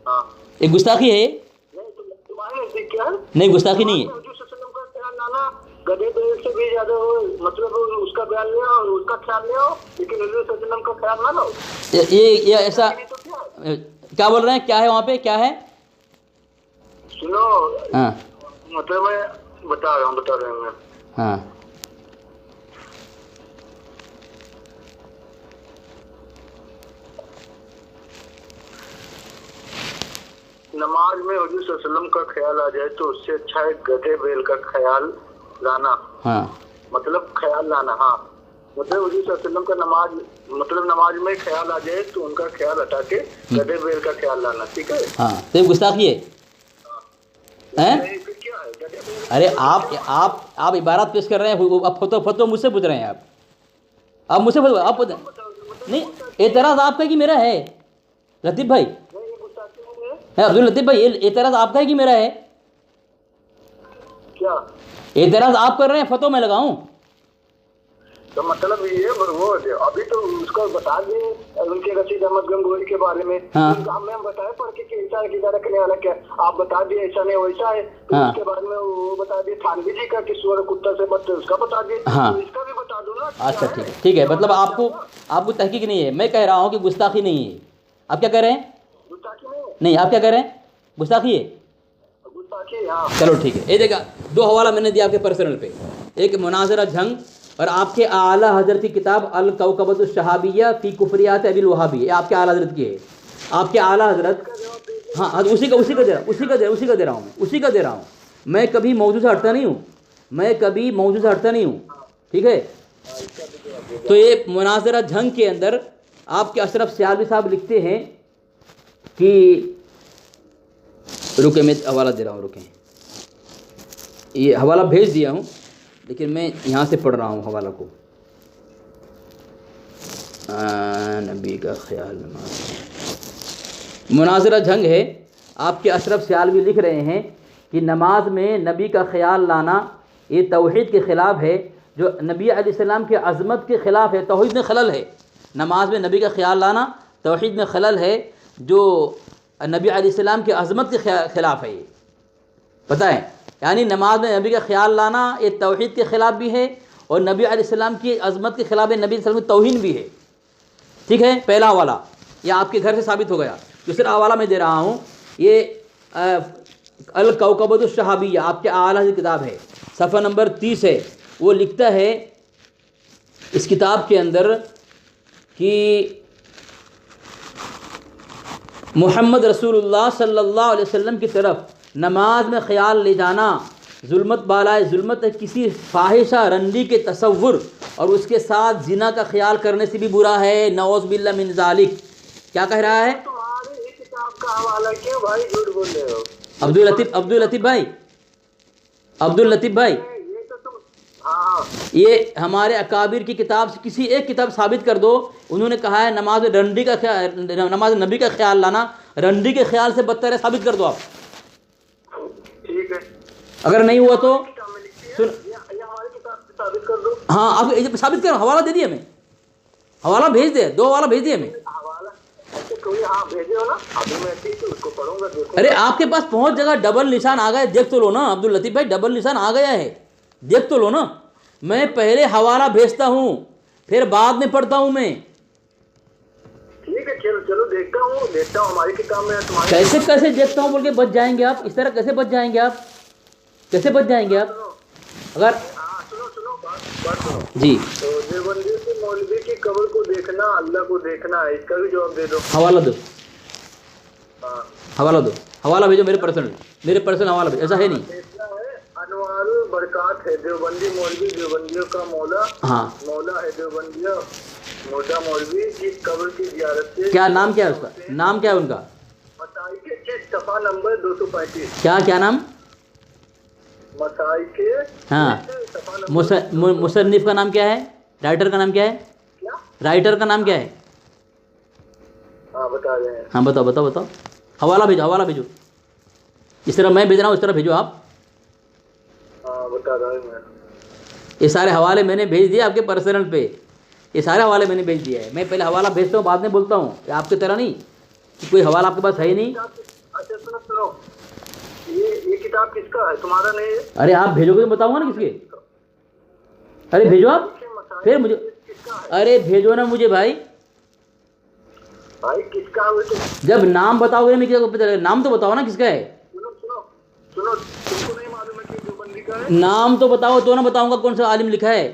हाँ, ये गुस्ताखी है। तुम्हारे नजदीक क्या है? नहीं, गुस्ताखी नहीं है। गधे बैल से भी ज्यादा हो, मतलब उसका ख्याल ले और उसका ख्याल ले, लेकिन हुजूर सल्लल्लाहु अलैहि वसल्लम का ख्याल ना लो। ये ऐसा क्या बोल रहे हैं, क्या है वहाँ पे, क्या है? सुनो, हाँ मतलब मैं बता रहा हूँ मैं। हाँ, नमाज में हुजूर सल्लल्लाहु अलैहि वसल्लम का ख्याल आ जाए तो उससे अच्छा है गधे बैल का ख्याल लाना। हाँ, मतलब ख्याल लाना, हाँ, मतलब हुजूर सल्लल्लाहु अलैहि वसल्लम का नमाज में ख्याल आ जाए तो उनका ख्याल हटा के गधे बैल का ख्याल लाना। ठीक है, हाँ, तो गुस्ताखी है। फिर क्या है गधे बैल? अरे आप इबारत पेश कर रहे हैं, अब फतो मुझसे पूछ रहे हैं आप मुझसे आप नहीं, एतराज़ आपका कि मेरा है लतीफ़ भाई? है अब्दुल लतीफ़ भाई, एतराज़ आपका है कि मेरा है? क्या एतराज़ आप कर रहे हैं, फतो मैं लगाऊं? तो मतलब ये वो अभी तो उसको बता दिए उनके रशीद अहमद गंगोही के बारे में। हाँ। हमें बताया पढ़ के ऐसा है कि ज्यादा करने वाला क्या, आप बता दिए ऐसा नहीं वैसा है। तो हाँ। उसके बाद में वो बता दिए थानवी जी का कि सुअर कुत्ता से बदतर, उसका बता दिए। हाँ। तो इसका भी बता दो ना। अच्छा ठीक है, मतलब आपको तहकीक नहीं है। मैं कह रहा हूँ कि गुस्ताखी नहीं है। आप क्या कह रहे हैं? गुस्ताखी नहीं, नहीं, आप क्या कह रहे हैं? गुस्ताखी है। गुस्ताखी, हाँ। चलो ठीक है, ये देखा, 2 हवाला मैंने दिया आपके पर्सनल पे, एक मुनाज़रा जंग और आपके आला हज़रत की किताब अल कौकबतुश शहाबिया फ़ी कुफ़रियात अबिल वहाबी, ये आपके आला हज़रत की है। आपके आला हज़रत, हाँ, उसी का दे रहा हूँ। मैं कभी मौजू से हटता नहीं हूँ, ठीक है। तो ये मुनाज़रा जंग के अंदर आपके अशरफ सियालवी साहब लिखते हैं कि, रुके मैं हवाला दे रहा हूँ, रुकें, ये हवाला भेज दिया हूँ लेकिन मैं यहाँ से पढ़ रहा हूँ हवाला को। नबी का ख्याल, मुनाज़रा जंग है, आपके अशरफ सियालवी लिख रहे हैं कि नमाज में नबी का ख्याल लाना ये तौहीद के ख़िलाफ़ है, जो नबी अलैहिस्सलाम के अज़मत के ख़िलाफ़ है, तौहीद में खलल है। नमाज में नबी का ख्याल लाना तौहीद में खलल है, जो नबी अलैहिस्सलाम के अज़मत के ख़िलाफ़ है। ये पता है, यानी नमाज में नबी का ख्याल लाना ये तौहीद के ख़िलाफ़ भी है और नबी अलैहिस्सलाम की अज़मत के ख़िलाफ़ नबी सल्लल्लाहु अलैहि वसल्लम की तौहीन भी है। ठीक है, पहला हवाला यह आपके घर से साबित हो गया। दूसरा हवाला मैं दे रहा हूँ, ये अल कौकबतुश शहाबिया आपके आला की किताब है, सफ़ा नंबर 30 है। वो लिखता है इस किताब के अंदर कि मोहम्मद रसूलुल्लाह सल्लल्लाहु अलैहि वसल्लम की तरफ नमाज में ख़याल ले जाना जुल्मत बालाए जुल्मत है, किसी फाहिशा रंडी के तसव्वुर और उसके साथ जिना का ख्याल करने से भी बुरा है। नौज़ बिल्लाह मिन ज़ालिक। क्या कह रहा है? तुम्हारे इस किताब का हवाला क्यों भाई झूठ बोल रहे हो? अब्दुल लतीफ़ भाई, ये तो तुम, हाँ ये हमारे अकाबिर की किताब से किसी एक किताब साबित कर दो। उन्होंने कहा है नमाज रंडी का नमाज नबी का ख्याल लाना रंडी के ख्याल से बदतर है, साबित कर दो आप। ठीक है, अगर नहीं हुआ तो किताब में लिखी है, सुन, ये हमारी किताब से साबित कर दो। हाँ आप साबित करो, हवाला दे दिए हमें, हवाला भेज दे, 2 हवाला भेज दिए हमें। हवाला ऐसे कोई, हाँ भेजे हो ना, अभी मैं ठीक है उसको पढ़ूंगा, देखो। अरे आपके पास पहुंच जगह डबल निशान आ गए, देख तो लो ना अब्दुल लतीफ़ भाई, डबल निशान आ गया है, देख तो लो ना। मैं पहले हवाला भेजता हूँ फिर बाद में पढ़ता हूँ मैं। ठीक है, चलो चलो देखता हूँ हमारी किताब में है, तुम्हारी कैसे कैसे देखता हूँ बोल के बच जाएंगे आप? इस तरह कैसे बच जाएंगे आप? कैसे बच जाएंगे आप? अगर हाँ सुनो बात सुनो जी, तो देवबंदी से मौलवी की कब्र को देखना अल्लाह को देखना है, इसका भी जवाब दे दो। हवाला दो, हाँ, हवाला भेजो मेरे पर्सनल हवाला भेजो, ऐसा है नहीं। देखना है अनवारुल बरकात है, देवबंदी मौलवी, देवबंदियों का मौला, हाँ, मौला है देवबंदिया मोटा मौलवी की कब्र की ज़ियारत से। क्या नाम क्या है उसका? नाम क्या है उनका? मसाई के सफ़ा नंबर 235। क्या नाम? मसाई के हाँ, सफ़ा नंबर मुसन्निफ का नाम क्या है? राइटर का नाम क्या है? क्या? राइटर का नाम क्या है? हाँ बता रहे हैं। हाँ बताओ। हवाला भेजो, इस तरह मैं भेज रहा हूँ, इस तरह भेजो आप। हाँ बता रहा हूँ मैं। ये सारे हवाले मैंने भेज दिए आपके पर्सनल पे, ये सारे हवाले मैंने भेज दिए हैं। मैं पहले हवाला भेजता हूँ बाद में बोलता हूँ, आपकी तरह नहीं कि कोई हवाला आपके पास है ही नहीं। अच्छा सुनो, ये किताब किसका है? तुम्हारा नहीं है? अरे आप भेजोगे तो बताऊँगा ना किसके। अरे भेजो आप, फिर मुझे, किसका है अरे भेजो ना मुझे भाई। भाई? किसका है तो? जब नाम बताओगे मैं क्या पता, नाम तो बताओ ना किसका है। सुनो तुमको नहीं मालूम है कि देवबंदी का है? नाम तो बताओ तो ना बताऊंगा कौन सा आलिम लिखा है।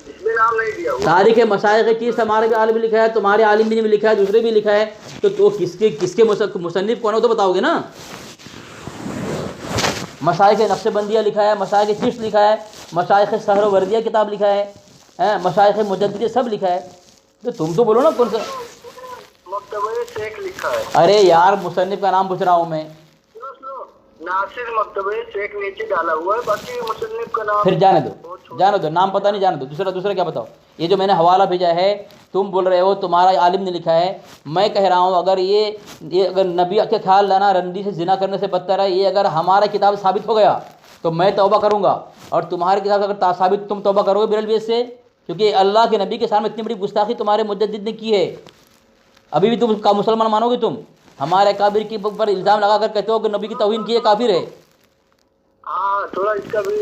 इसमें नाम नहीं दिया हुआ। तारीख़ मसाइख़ की चीज़ हमारे भी आलिम भी लिखा है, तुम्हारे आलिम भी लिखा है, दूसरे भी लिखा है, तो किसके मुसन्निफ कौन हो तो बताओगे ना। मसाइख़ नक्शबंदिया लिखा है, मसाइख़ चिश्त लिखा है, मसाइख़ सहरवर्दिया किताब लिखा है, मसाइख़ मुजद्दिद सब लिखा है, तो तुम तो बोलो ना कौन सा। मकतबे शेख लिखा है। अरे यार मुसन्निफ का नाम पूछ रहा हूँ मैं। सुनो नासिर मकतबे शेख नीचे डाला हुआ है, बाकी मुसन्निफ का नाम फिर जाने दो, नाम पता नहीं, जाने दो। दूसरा क्या बताओ। ये जो मैंने हवाला भेजा है तुम बोल रहे हो तुम्हारा आलिम ने लिखा है, मैं कह रहा हूँ अगर ये अगर नबी के ख्याल लाना रंडी से जिना करने से बदतर है, ये अगर हमारा किताब साबित हो गया तो मैं तौबा करूँगा, और तुम्हारी किताब अगर साबित तुम तौबा करोगे बिरलवी से, क्योंकि अल्लाह के नबी के सामने इतनी बड़ी गुस्ताखी तुम्हारे मुजद्दिद ने की है, अभी भी तुम का मुसलमान मानोगे? तुम हमारे काबिर के ऊपर इल्ज़ाम लगा कर कहते हो कि नबी की तौहीन की है, काफिर है। हाँ थोड़ा इसका भी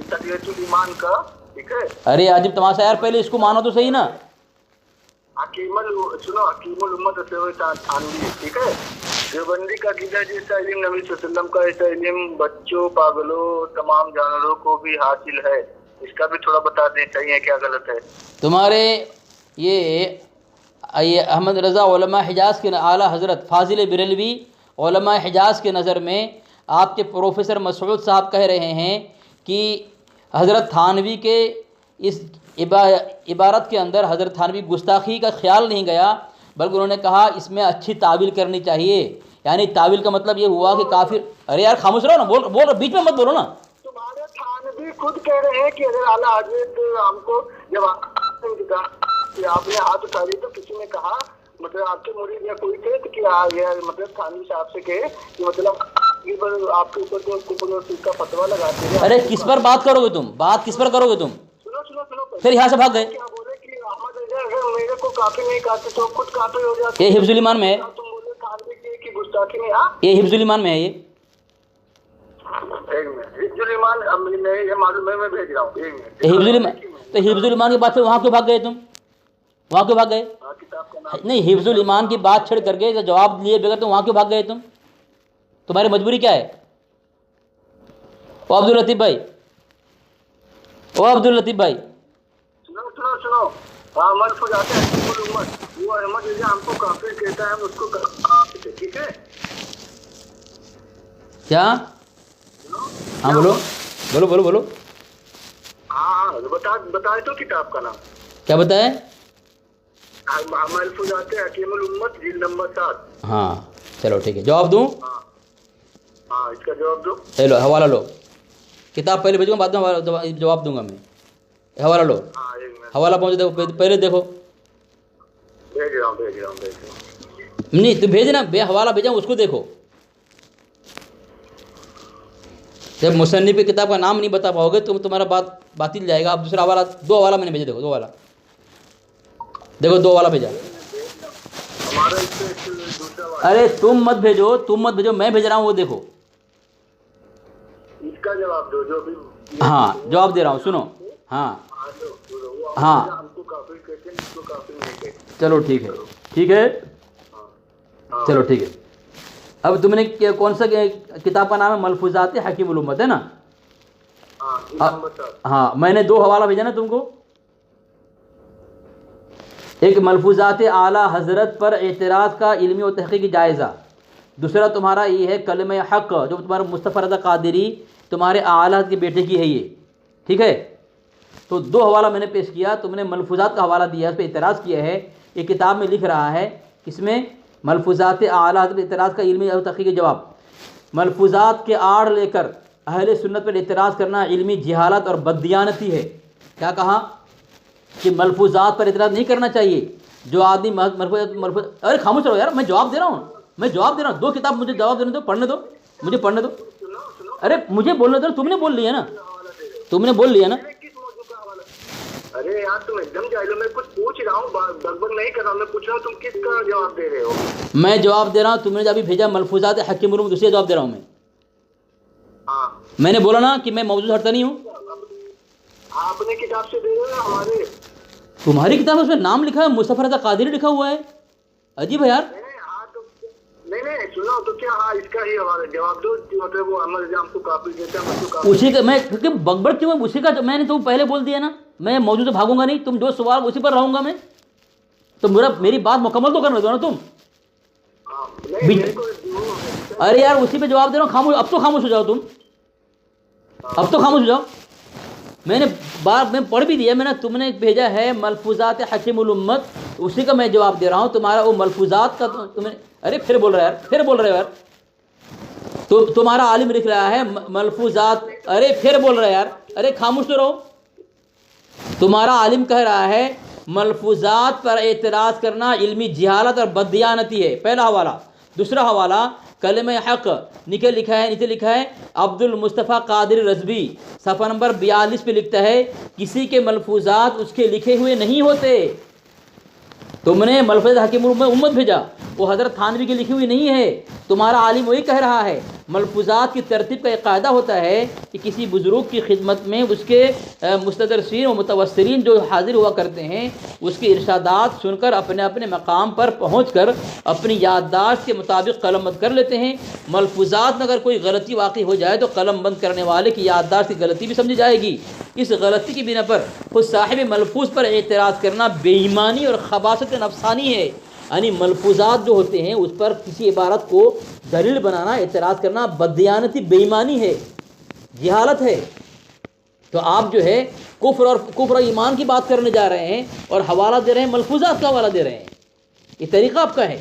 तकलीतुल ईमान का, ठीक है। अरे अजीब तमाशा यार, पहले इसको मानो तो सही ना। हकीमुल उम्मत थानवी, ठीक है। देवबंदी का कीदा जैसा इल्म नबी सल्लल्लाहु अलैहि वसल्लम का ऐसा इल्म बच्चों, पागलों, तमाम जानवरों को भी हासिल है। इसका भी थोड़ा बता दें, सही है क्या गलत है? तुम्हारे ये अहमद रज़ा उलमा हिजाज़ के आला हज़रत फ़ाज़िल बिरलवी उलमा हिजाज़ के नज़र में आपके प्रोफेसर मसऊद साहब कह रहे हैं कि हज़रत थानवी के इस इबारत के अंदर हज़रत थानवी गुस्ताखी का ख्याल नहीं गया, बल्कि उन्होंने कहा इसमें अच्छी तावील करनी चाहिए। यानी तावील का मतलब ये हुआ कि काफिर। अरे यार खामोश रहो ना, बोल बीच में मत बोलो ना। तुम्हारे थानवी खुद कह रहे हैं कि अगर आला हज़रत हमको जब आपने हाथ उठाई तो किसी ने कहा, मतलब आपके मुरीद या कोई थे तो कि ये मतलब थानवी साहब से कहे कि मतलब आपके ऊपर जो कुफर और शिर्क का फतवा लगाते हैं। अरे किस पर बात करोगे तुम, बात किस पर करोगे तुम? सुनो सुनो सुनो, फिर यहाँ से भाग गए। क्या बोले कि अहमद रजा अगर मेरे को काफी नहीं कहते तो खुद काफी हो जाते। ये हिफ्जुल ईमान में है, तुम बोले खानवी की गुस्ताखी में। हाँ, ये हिफ्जुल ईमान में है ये। एक मिनट, हिफ्जुल ईमान मैं ये मालूम है, मैं भेज रहा हूँ। एक मिनट, तो हिफ्जुल ईमान, तो हिफ्जुल ईमान की बात से वहाँ क्यों भाग गए तुम? वहाँ क्यों भाग गए? किताब का नाम नहीं, हिफ्जुल ईमान की बात छेड़ करके तो जवाब लिए बगैर तो वहाँ क्यों भाग गए तुम? तुम्हारी मजबूरी क्या है? ओ अब्दुल लतीफ़ भाई, ओ अब्दुल लतीफ़ भाई, सुनो सुनो सुनो। हाँ, मन हो जाते हैं वो अहमद रजा हमको काफिर कहता है, हम उसको ठीक है। क्या? हाँ बोलो बोलो बोलो बोलो। हाँ, बताए तो किताब का नाम क्या बताए? महफूजात हकीमुल उम्मत जिल्द नंबर 7। हाँ चलो ठीक है, जवाब दूँ? हाँ, इसका जवाब दो। चलो हवाला लो, किताब पहले भेजूँगा, बाद में जवाब दूंगा मैं। हवाला लो, हाँ, एक मिनट हवाला पहुँच दो, पहले देखो। भेज रहा हूँ। नहीं तुम भेजना, हवाला भेजा उसको देखो। जब मुसन्निफ की किताब का नाम नहीं बता पाओगे तो तुम्हारा बात बातिल जाएगा। अब दूसरा हवाला, 2 हवाला मैंने भेजे, देखो 2 हवाला, देखो 2 हवाला भेजा। हमारा इससे दूसरा वाला अरे तुम मत भेजो, मैं भेज रहा हूँ, वो देखो। इसका जवाब दो जो भी। हाँ जवाब दे रहा हूँ, सुनो। हाँ वो हाँ हमको काफिर कहते हैं, इसको काफिर नहीं कहते। चलो ठीक है, ठीक है, चलो ठीक है। अब तुमने कौन सा किताब का नाम है? मलफूजात हकीमुल उम्मत है ना? हाँ, मैंने 2 हवाला भेजा ना तुमको। एक मलफूजात आला हजरत पर एतराज़ का इल्मी और तहक़ीक़ी जायज़ा, दूसरा तुम्हारा ये है कलमे हक़, जो तुम्हारा मुस्तफ़ा रज़ा क़ादिरी तुम्हारे आला के बेटे की है ये, ठीक है। तो 2 हवाला मैंने पेश किया, तुमने मलफूजात का हवाला दिया, उस पर एतराज़ किया है। ये किताब में लिख रहा है, इसमें मलफूजात आला हज़रत एतराज़ का इल्मी और तहक़ीक़ी जवाब। मलफूजात के आड़ लेकर अहले सुन्नत पर एतराज़ करना इल्मी जहालत और बददियानती है। क्या कहा कि मलफूजात पर एतराज़ नहीं करना चाहिए। जो आदमी मलफूज, अरे खामोश रहो यार, मैं जवाब दे रहा हूँ, 2 किताब मुझे जवाब देने दो, पढ़ने दो, मुझे पढ़ने दो। अरे मुझे बोलने दो, तुमने बोल लिया ना, तुमने बोल लिया ना। किस मौजू का हवाला? अरे यार तुम एकदम जाहिल, मैं कुछ पूछ रहा हूँ, बकबक नहीं कर रहा, मैं पूछ रहा हूँ तुम किसका जवाब दे रहे हो? मैं जवाब दे रहा हूँ, तुमने अभी भेजा मलफूजात हकीमुल उम्मत, दूसरे जवाब दे रहा हूँ मैं। हाँ, मैंने बोला ना कि मैं मौजूद हटता नहीं हूँ। आपने किताब से दे रहे हो ना हमारे? तुम्हारी किताब में उसमें नाम लिखा है, मुस्तफ़ा रज़ा क़ादिरी लिखा हुआ है। अजीब है यार। नहीं सुनो तो क्या। हाँ, इसका ही हवाला जवाब दो, मतलब वो अहमद रजा हमको काफिर कहता है, हमको काफिर। उसी का मैं, क्योंकि बकबक क्यों, उसी का मैंने तो पहले बोल दिया ना, मैं मौजूद भागूंगा नहीं, तुम जो सवाल उसी पर रहूंगा मैं। तो मेरी बात मुकम्मल तो करने दो ना तुम। अरे यार उसी पे जवाब दे रहा हूँ, खामोश, अब तो खामोश हो जाओ तुम, अब तो खामोश हो जाओ। मैंने बात में पढ़ भी दिया मैंने, तुमने भेजा है मलफूजात हकीमुल उम्मत, उसी का मैं जवाब दे रहा हूँ। तुम्हारा वो मलफूजात का तुमने, अरे फिर बोल रहे हो यार, तो तुम्हारा आलिम लिख रहा है मलफूजात, अरे फिर बोल रहा है यार, अरे खामोश तो रहो। तुम्हारा आलिम कह रहा है मलफूजात पर एतराज़ करना इल्मी जहालत और बददियानती है, पहला हवाला। दूसरा हवाला कलमे हक़, नीचे लिखा है अब्दुल मुस्तफ़ा क़ादिरी रज़वी, सफ़ा नंबर 42 पे लिखता है, किसी के मलफूजात उसके लिखे हुए नहीं होते। तुमने मलफूजात हकीमुल उम्मत भेजा, वो हज़रत थानवी की लिखी हुई नहीं है। तुम्हारा आलिम वही कह रहा है मलफूजात की तरतीब का एक कायदा होता है कि किसी बुज़ुर्ग की खिदमत में उसके मुस्तदरसीन और मुतवस्सिरीन जो हाजिर हुआ करते हैं, उसके इरशादात सुनकर अपने अपने मकाम पर पहुंचकर अपनी याददाश्त के मुताबिक कलमबंद कर लेते हैं। मलफूजात में अगर कोई गलती वाक़ई हो जाए तो कलम बंद करने वाले की याददाश्त की गलती भी समझी जाएगी। इस गलती की बिना पर खुद साहिब मलफूज पर एतराज़ करना बेईमानी और खबासत नफसानी है। यानी मलफूजात जो होते हैं उस पर किसी इबारत को दलील बनाना, एतराज़ करना बददियानती बेईमानी है, जहालत है। तो आप जो है कुफ्र और ईमान की बात करने जा रहे हैं और हवाला दे रहे हैं, मलफूजात का हवाला दे रहे हैं। ये तरीका आपका है,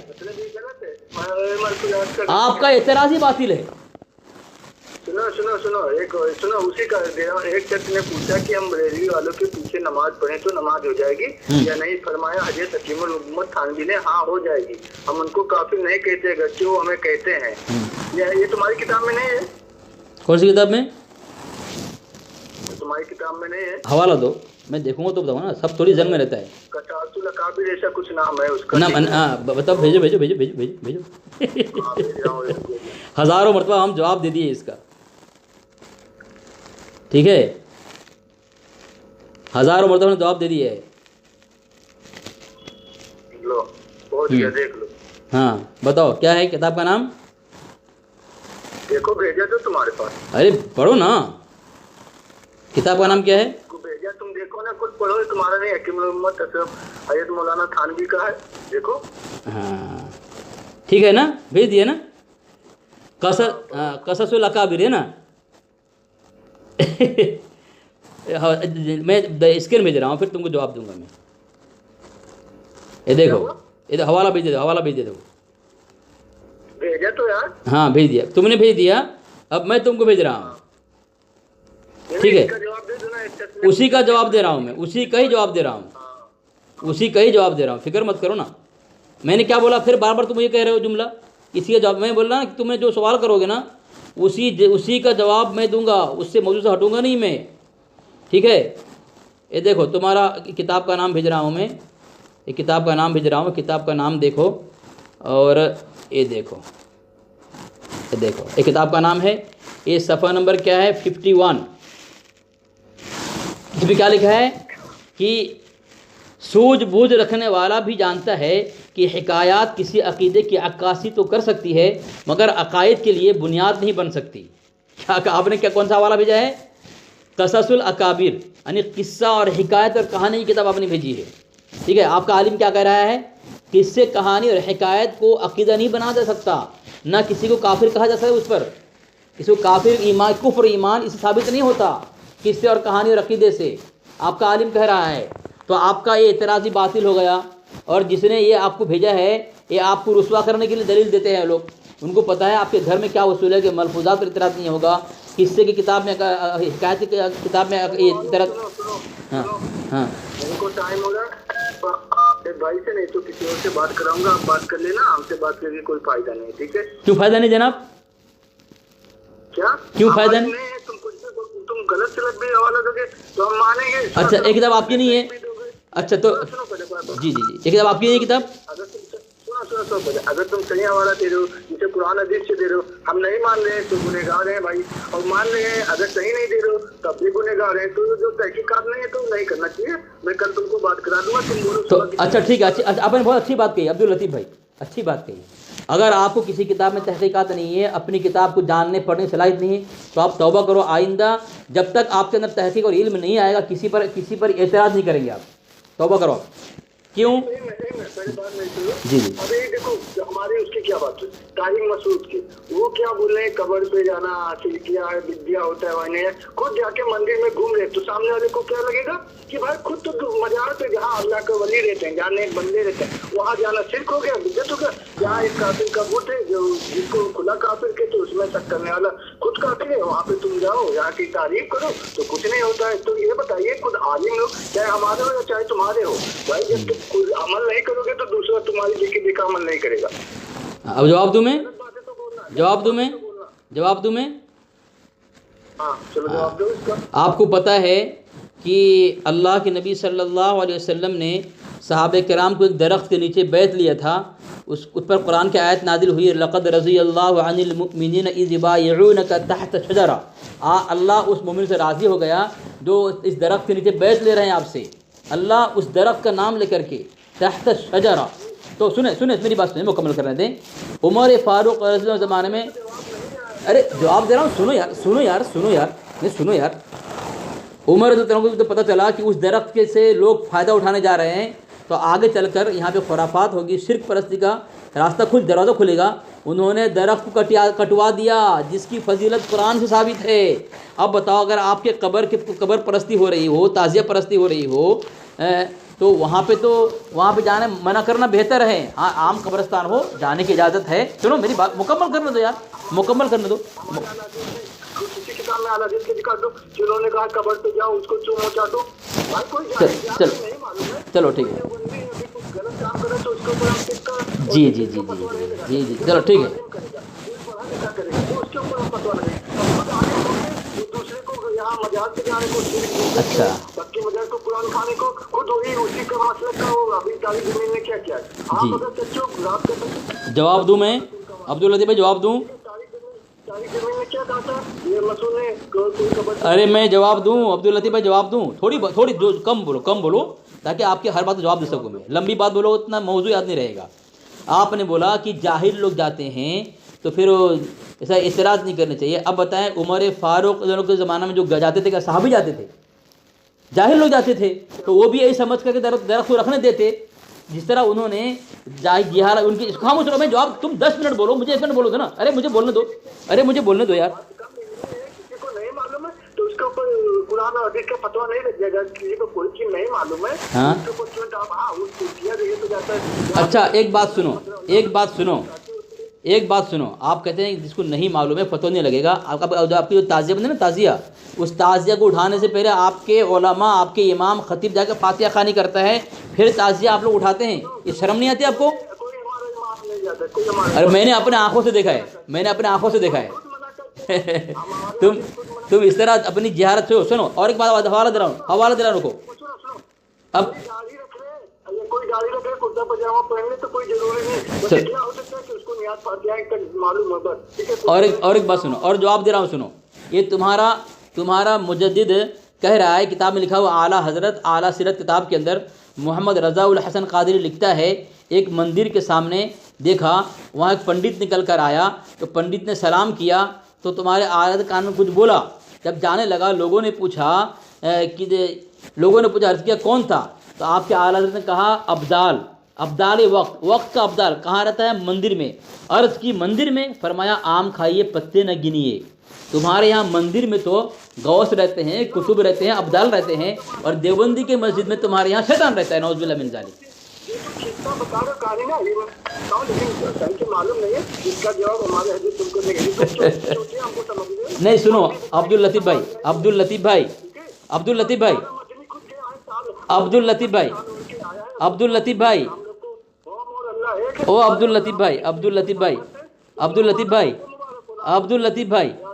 आपका एतराज़ ही बातिल है। सुनो उसी का एक शख्स ने पूछा कि हम बरेलवी वालों के पीछे नमाज पढ़ें तो नमाज हो जाएगी या नहीं? फरमाया हज़रत हकीमुल उम्मत थानवी ने हाँ हो जाएगी। हम उनको काफिर नहीं कहते, गच्चे वो हमें कहते हैं। ये तुम्हारी किताब में नहीं है? कौन सी किताब में? तुम्हारी किताब में नहीं है? हवाला दो, मैं देखूंगा तो बताऊंगा ना, सब थोड़ी जंग में रहता है। कसासुल अकाबिर ऐसा कुछ नाम है उसका। नाम हाँ बताओ, भेजो भेजो भेजो भेजो भेजो भेजो। हाँ, भेज रहा हूँ इसको। हज़ारों मरतबा हम जवाब दे दिए इसका, ठीक है, हज़ारों मरतबा हमने जवाब दे दिया है। लो पहुंच गया, देख लो। हाँ बताओ क्या है किताब का नाम? देखो भेजा तो तुम्हारे पास। अरे पढ़ो ना, किताब का नाम क्या है? को भेजा, तुम देखो ना, कुछ पढ़ो। तुम्हारा नहीं, हकीम मोहम्मद तसरफ हयत मौलाना थानवी का है, देखो। हाँ ठीक है ना, भेज दिया ना। कससुल अकाबिर है ना। हाँ, मैं स्क्रीन भेज रहा हूँ, फिर तुमको जवाब दूंगा मैं। ये देखो, ये तो हवाला भेज दे दो, हवाला भेज दे दो। भेजा तो यार। हाँ भेज दिया, तुमने भेज दिया, अब मैं तुमको भेज रहा हूँ, ठीक है। इसका जवाब दे दो ना, एक तस्वीर। उसी का जवाब दे रहा हूँ मैं, उसी का ही जवाब दे रहा हूँ, उसी का ही जवाब दे रहा हूँ, फिक्र मत करो ना। मैंने क्या बोला, फिर बार बार तुम ये कह रहे हो जुमला, इसी का जवाब मैं बोल रहा ना कि तुम्हें जो सवाल करोगे ना उसी का जवाब मैं दूंगा, उससे मौजूद से हटूंगा नहीं मैं, ठीक है। ये देखो तुम्हारा किताब का नाम भेज रहा हूँ मैं, ये किताब का नाम भेज रहा हूँ, किताब का नाम देखो, और ये देखो, ये देखो, ये किताब का नाम है, ये सफ़ा नंबर क्या है 51। इसमें क्या लिखा है कि सूझबूझ रखने वाला भी जानता है कि हिकायात किसी अकीदे की अक्कासी तो कर सकती है मगर अकायद के लिए बुनियाद नहीं बन सकती। क्या आपने क्या कौन सा हवाला भेजा है? कससुल अकाबिर, यानी किस्सा और हिकायत और कहानी की किताब आपने भेजी है, ठीक है। आपका आलिम क्या कह रहा है? किस्से, कहानी और हिकायत को अकीदा नहीं बना जा सकता, ना किसी को काफिर कहा जा सकता उस पर, किसी को काफिर ईमान, कुफ्र ईमान इससे साबित नहीं होता किस्से और कहानी और अकीदे से, आपका आलिम कह रहा है। तो आपका ये एतराज़ी बातिल हो गया, और जिसने ये आपको भेजा है ये आपको रुसवा करने के लिए दलील देते हैं लोग। उनको पता है आपके घर में क्या उसूल है कि मलफूजात पर इतराज़ नहीं होगा, किस्से की किताब में, हिकायत की किताब में ये तरह। हाँ हाँ उनको टाइम होगा भाई से, नहीं तो किसी और से बात कराऊंगा, आप बात कर लेना, हमसे बात करके कोई फायदा नहीं, ठीक है। क्यों फ़ायदा नहीं जनाब? क्या क्यों फ़ायदा नहीं? तुम गलत सलत भी हवाला दोगे तो हम मानेंगे। अच्छा एक किताब आपकी नहीं है? अच्छा तो सुनो पहले बात। जी जी जी, ये किताब आपकी नहीं है किताब? अगर तुम सुनो पहले, अगर तुम सही हवाला दे रहे हो, जिसे कुरान हदीस से दे रहे हो, हम नहीं मान रहे हैं तो गुनहगार हैं भाई, और मान रहे हैं अगर सही नहीं दे रहे हो तब भी गुनहगार हैं। तो जो तहकीकात नहीं है तो नहीं करना चाहिए। मैं कल तुमको बात करा दूंगा, तुम बोलो तो अच्छा ठीक है, आपने बहुत अच्छी बात कही अब्दुल लतीफ़ भाई, अच्छी बात कही। अगर आपको किसी किताब में तहकीकात नहीं है, अपनी किताब को जानने पढ़ने सलाहियत नहीं है, तो आप तौबा करो, आइंदा जब तक आपके अंदर तहकीक और इल्म नहीं आएगा किसी पर एतराज़ नहीं करेंगे आप, तौबा करो। क्यों? जी जी। अभी देखो हमारे उसकी क्या बात है, तारिक मसूद की, वो क्या बोल रहे हैं कब्र पे जाना हासिल किया है, विद्या होता है, वही खुद जाके मंदिर में घूम रहे, तो सामने वाले को क्या लगेगा कि भाई खुद तो मजार पे जहाँ अल्लाह के वली रहते हैं, जहाँ नेक बंदे रहते हैं, वहाँ जाना शिर्क हो गया, बिद्दत हो गया। जहाँ एक काफिर का बुत है जो जिसको खुला काफिर के, तो उसमें शक करने वाला खुद काफिर है, वहाँ पे तुम जाओ, यहाँ की तारीफ करो तो कुछ नहीं होता है। तो ये बताइए खुद आलिम लोग, चाहे हमारे हो या चाहे तुम्हारे हो भाई, जब तुम खुद अमल नहीं करोगे तो दूसरा तुम्हारी देखी देखा अमल नहीं करेगा। अब जवाब दूं मैं? जवाब दूं मैं? जवाब दूं मैं? हाँ चलो जवाब दो इसका। आपको पता है कि अल्लाह के नबी सल्लल्लाहु अलैहि वसल्लम ने सहाबे कराम को एक दरख्त के नीचे बैठ लिया था, उस पर कुरान की आयत नाजिल हुई, लक़द रज़ियल्लाहु अनिल मुमिनीन इज़ युबायिऊनका तहत शजरा। अल्लाह उस मोमिन से राज़ी हो गया जो इस दरख्त के नीचे बैठ ले रहे हैं आपसे। अल्लाह उस दरख्त का नाम लेकर के तहत शजरा। तो सुने मेरी बात सुने, मुकम्मल करने दें। उमर फारूक ज़माने में, अरे जवाब दे रहा हूँ, सुनो यार। उमर को तो पता चला कि उस दरख्त के से लोग फ़ायदा उठाने जा रहे हैं, तो आगे चलकर यहाँ पे खुराफात होगी, शिर्क परस्ती का रास्ता दरवाज़ा खुलेगा। उन्होंने दरख्त को कटवा दिया जिसकी फजीलत कुरान से साबित है। अब बताओ अगर आपके कब्र परस्ती हो रही हो, ताज़िया परस्ती हो रही हो, तो वहाँ पे जाने मना करना बेहतर है। हाँ आम कब्रस्तान हो जाने की इजाज़त है। सुनो मेरी बात मुकम्मल करने दो यार, मुकम्मल करने दो। किताब में आला जिसके दिखा दो, जिन्होंने कहा कब्र पे जाओ उसको चूम मचा दो भाई, कोई नहीं मालूम है। चलो ठीक है, गलत काम करे तो उसको जी, चलो ठीक है। मजाक से जाने को, अच्छा। सबकी मजाक को, कुरान खाने को, खुद वही उसी का मसला का वो अभी तारीख जमीन ने क्या किया। आप अगर सच्चे हो गुलाब का जवाब दूं मैं अब्दुल लतीफ़ भाई, जवाब दूं? तारीख जमीन ने क्या कहा था, ये मसूल ने कोई खबर। अरे मैं जवाब दूं अब्दुल लतीफ़ भाई, जवाब दूं? थोड़ी जो कम बोलो ताकि आपके हर बात का जवाब दे सकूं मैं। लंबी बात बोलो उतना मौजू याद नहीं रहेगा। आपने बोला कि जाहिल लोग जाते हैं तो फिर ऐसा इतराज़ नहीं करना चाहिए। अब बताएं, उमर फारूक के ज़माना में जो जाते थे, क्या साहबी जाते थे? जाहिल लोग जाते थे, तो वो भी यही समझ करके दरख्त को रखने देते, जिस तरह उन्होंने जिहार उनकी। खामोश रहो, मैं जवाब, तुम 10 मिनट बोलो, मुझे 1 मिनट बोलो ना। अरे मुझे बोलने दो, अरे मुझे बोलने दो यार। किसी को नहीं मालूम है तो उसके ऊपर कुरान और हदीस का फतवा नहीं लग जाएगा। किसी को कोई चीज नहीं मालूम है, हाँ। उसके ऊपर तुरंत आप उसको किया जाइए तो जाता है। अच्छा, एक बात सुनो, आप कहते हैं जिसको नहीं मालूम है फतवा नहीं लगेगा। आपकी जो ताज़िया बंदी ना, ताज़िया, उस ताज़िया को उठाने से पहले आपके उलमा, आपके इमाम खतीब जाकर फातिहा खानी करता है, फिर ताज़िया आप लोग उठाते हैं। ये शर्म नहीं आती आपको? कोई हमारा इमाम नहीं जाता, कोई हमारा। अरे मैंने अपने आंखों से देखा है, तुम इस तरह अपनी जिहारत से। सुनो, और एक बात हवाला दे रहा हूँ को। अब गाड़ी रख रहे, कोई गाड़ी रख रहे, कुर्ता पजामा पहनने तो कोई जरूरी नहीं, बस इतना हो सकता है कि उसको नियाज फातिहा तक मालूम है बस, ठीक है। और एक बात सुनो, और जवाब दे रहा हूँ, सुनो। ये तुम्हारा मुजद्दिद कह रहा है, किताब में लिखा हुआ आला हज़रत आला सीरत किताब के अंदर मोहम्मद रज़ा उल हसन क़ादरी लिखता है, एक मंदिर के सामने देखा, वहाँ एक पंडित निकल कर आया, तो पंडित ने सलाम किया, तो तुम्हारे आला के कान में कुछ बोला। जब जाने लगा, लोगों ने पूछा अर्ज़ किया कौन था, तो आपके आला ने कहा अब्दाल वक्त का अब्दाल कहाँ रहता है? मंदिर में। अर्ज़ की मंदिर में? फरमाया आम खाइए, पत्ते न गिनिए। तुम्हारे यहाँ मंदिर में तो गौस रहते हैं, कुतुब रहते हैं, अब्दाल रहते हैं, और देवबंदी के मस्जिद में तुम्हारे यहाँ शैतान रहता है। नौज़ुबिल्लाह मिन ज़ालिक। बता रहा कहानी ना, ये लेकिन सही से मालूम नहीं है, इसका जवाब हमारे हदीस तुमको देंगे। हमको समझ गए नहीं, सुनो अब्दुल लतीफ़ भाई,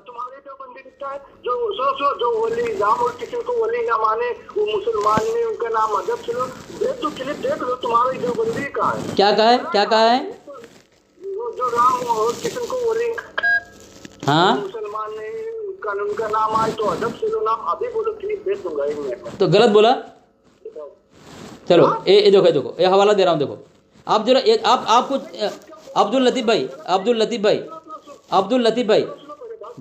तुम्हारे जो बंदे दिखता है, जो वली नाम और किसी को वली ना माने, वो मुसलमान में उनका नाम अदब सुनो, तो क्लिप देख लो, तुम्हारी जो बंदी कहाँ है? क्या कहा है? जो राम और किसी को वली, हाँ, मुसलमान ने उनका नाम आए तो अदब से लो नाम, अभी बोलो क्लिप देख दूंगा एक मिनट। तो गलत बोला। चलो ये देखो, ये हवाला दे रहा हूँ, देखो आप जरा, आप कुछ अब्दुल लतीफ़ भाई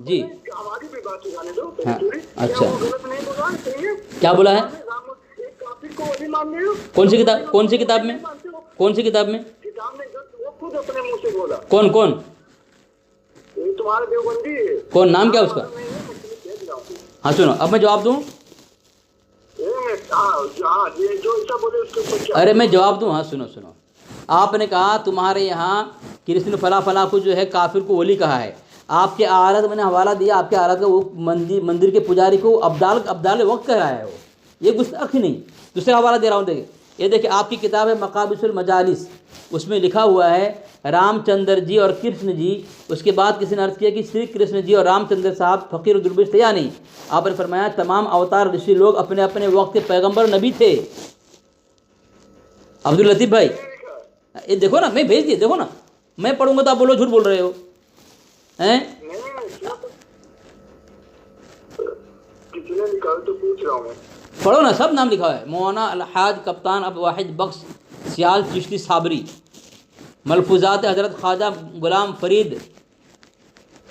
जी, हमारी भी बात सुनाने दो। हाँ, अच्छा, वो गलत नहीं बोला, सही है। क्या बोला है? एक काफिर को वली मान रहे हो? कौन सी किताब में? किताब में वो खुद अपने मुंह से बोला। कौन? ये तुम्हारे देवबंदी है। कौन? नाम क्या उसका? हाँ सुनो, अब मैं जवाब दूँ? अरे मैं जवाब दूँ? हाँ सुनो, आपने कहा तुम्हारे यहाँ कृष्ण फला को जो है काफिर को वली कहा है। आपके आरत मैंने हवाला दिया, आपके आरत का वो मंदिर के पुजारी को अब्दाल वक्त कह रहा है वो, ये गुस्ताखी नहीं। दूसरा हवाला दे रहा हूँ, देखिए, ये देखिए आपकी किताब है मकाबिसुल मजालिस, उसमें लिखा हुआ है रामचंद्र जी और कृष्ण जी। उसके बाद किसी ने अर्ज़ किया कि श्री कृष्ण जी और रामचंद्र साहब फ़कीर और दुर्बेश थे या नहीं? आपने फरमाया तमाम अवतार ऋषि लोग अपने अपने वक्त के पैगंबर नबी थे। अब्दुल लतीफ़ भाई, ये देखो ना, मैं भेज दिया, देखो ना, मैं पढ़ूंगा तो आप बोलो झूठ बोल रहे हो हैं? किसने लिखा तो पूछ रहा हूँ। पढ़ो ना, सब नाम लिखा है। मौलाना अलहाज कप्तान अब वाहिद बख्श सियाल चिश्ती साबरी, मलफूजात हज़रत ख्वाजा गुलाम फरीद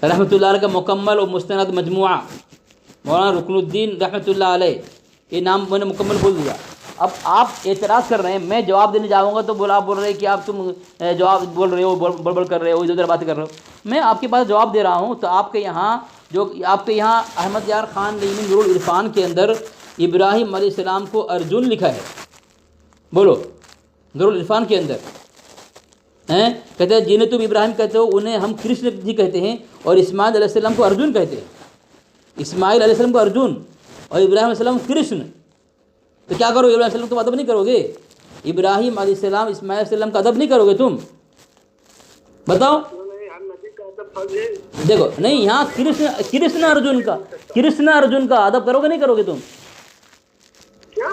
रहमतुल्लाह अलैह का मुकम्मल और मुस्तनद मजमुआ, मौलाना रुकनुद्दीन रहमतुल्लाह अलैह, ये नाम मैंने मुकम्मल बोल दिया। अब आप एतराज़ कर रहे हैं, मैं जवाब देने जाऊँगा तो आप बोल रहे हैं कि आप तुम जवाब बोल रहे हो, बड़बड़ कर रहे हो, इधर उधर बातें कर रहे हो। मैं आपके पास जवाब दे रहा हूँ। तो आपके यहाँ अहमद यार ख़ान लीमी नूरुल इरफ़ान के अंदर इब्राहिम अलैहिस्सलाम को अर्जुन लिखा है। बोलो, नूरुल इरफ़ान के अंदर हैं, कहते हैं जिन्हें तुम इब्राहिम कहते हो उन्हें हम कृष्ण जी कहते हैं, और इस्माइल अलैहिस्सलाम को अर्जुन कहते हैं। इस्माइल अलैहिस्सलाम को अर्जुन और इब्राहिम अलैहिस्सलाम क्रिश्न। तो क्या करोगे? इब्राहिम अलैहिस्सलाम तुम अदब नहीं करोगे? इब्राहिम अलैहिस्सलाम इस्माइल अलैहिस्सलाम का अदब नहीं करोगे तुम? बताओ। हम नबी का अदब फर्ज है। देखो नहीं, यहाँ कृष्ण अर्जुन का अदब करोगे नहीं करोगे तुम? क्या?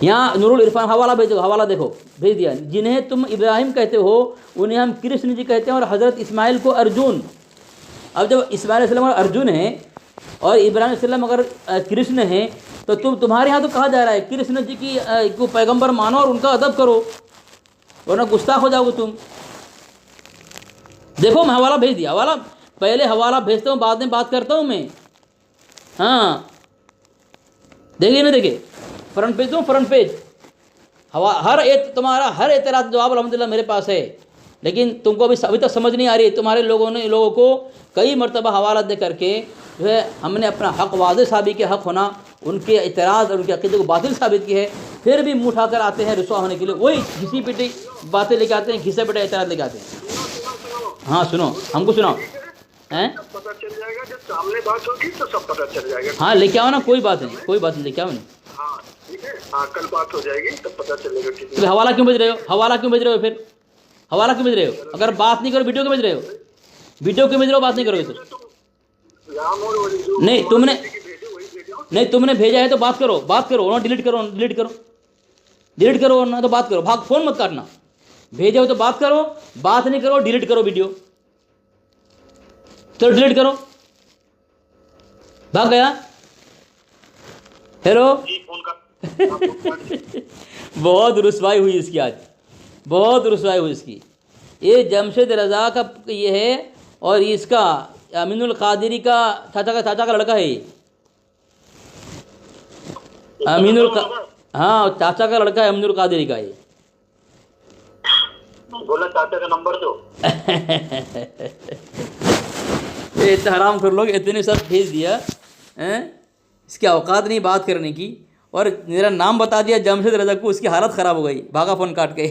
यहाँ नूरुल इरफान हवाला भेजो, हवाला देखो, भेज दिया। जिन्हें तुम इब्राहिम कहते हो उन्हें हम कृष्ण जी कहते हैं, और हज़रत इस्माइल को अर्जुन। अब जब इस्माइल अलैहिस्सलाम अगर अर्जुन है और इब्राहिम अलैहिस्सलाम अगर कृष्ण है, तो तुम्हारे यहाँ तो कहा जा रहा है कृष्ण जी की को पैगंबर मानो और उनका अदब करो, वरना गुस्ताख हो जाओगे तुम। देखो मैं हवाला भेज दिया, हवाला पहले हवाला भेजता हूँ, बाद में बात करता हूँ मैं। हाँ देखिए ना, देखिए फ्रंट पेज दूँ, फ्रंट पेज तुम्हारा हर एतराज़ जवाब अल्हम्दुलिल्लाह मेरे पास है। लेकिन तुमको अभी तक समझ नहीं आ रही। तुम्हारे लोगों को कई मरतबा हवाला दे करके जो है हमने अपना हक़ वाज़े साबित के हक़ होना, उनके एतराज़ और उनके अक़ीदे को बातिल साबित की है, फिर भी मुँह उठाकर आते हैं रुसवा होने के लिए। वही घिसी पिटी बातें लेके आते हैं, घिसे पिटे एतराज़ लेके आते हैं। हाँ सुनो, हमको सुनाओ हैं। पता चल जाएगा, जब सामने बात होगी तो सब पता चल जाएगा। हाँ लेके आओ ना, कोई बात नहीं, कोई बात नहीं, लेके आओ नहीं। हाँ ठीक है, हाँ कल बात हो जाएगी तब पता चलेगा। तो हवाला क्यों भेज रहे हो? हवाला क्यों भेज रहे हो? फिर हवाला क्यों भेज रहे हो? अगर बात नहीं करो वीडियो क्यों भेज रहे हो? वीडियो क्यों भेज रहे हो? बात नहीं करोगे तो नहीं, तुमने भेजा है तो बात करो, ना डिलीट करो ना तो बात करो। भाग, फोन मत काटना। भेजे हो तो बात करो, बात नहीं करो डिलीट करो वीडियो। चलो डिलीट करो। भाग गया। हेलो बहुत रुसवाई हुई इसकी आज, बहुत रुसवाई हुई इसकी। ये जमशेद रज़ा का ये है, और इसका अमीनुल कादिरी का चाचा का लड़का है ये। हाँ चाचा का लड़का है अमीनुल कादिरी का ये। बोला चाचा का नंबर दो। ये इतना हराम कर लोग, इतने सब भेज दिया हैं, इसकी औकात नहीं बात करने की, और मेरा नाम बता दिया जमशेद रज़ा को, उसकी हालत ख़राब हो गई, भागा फ़ोन काट के।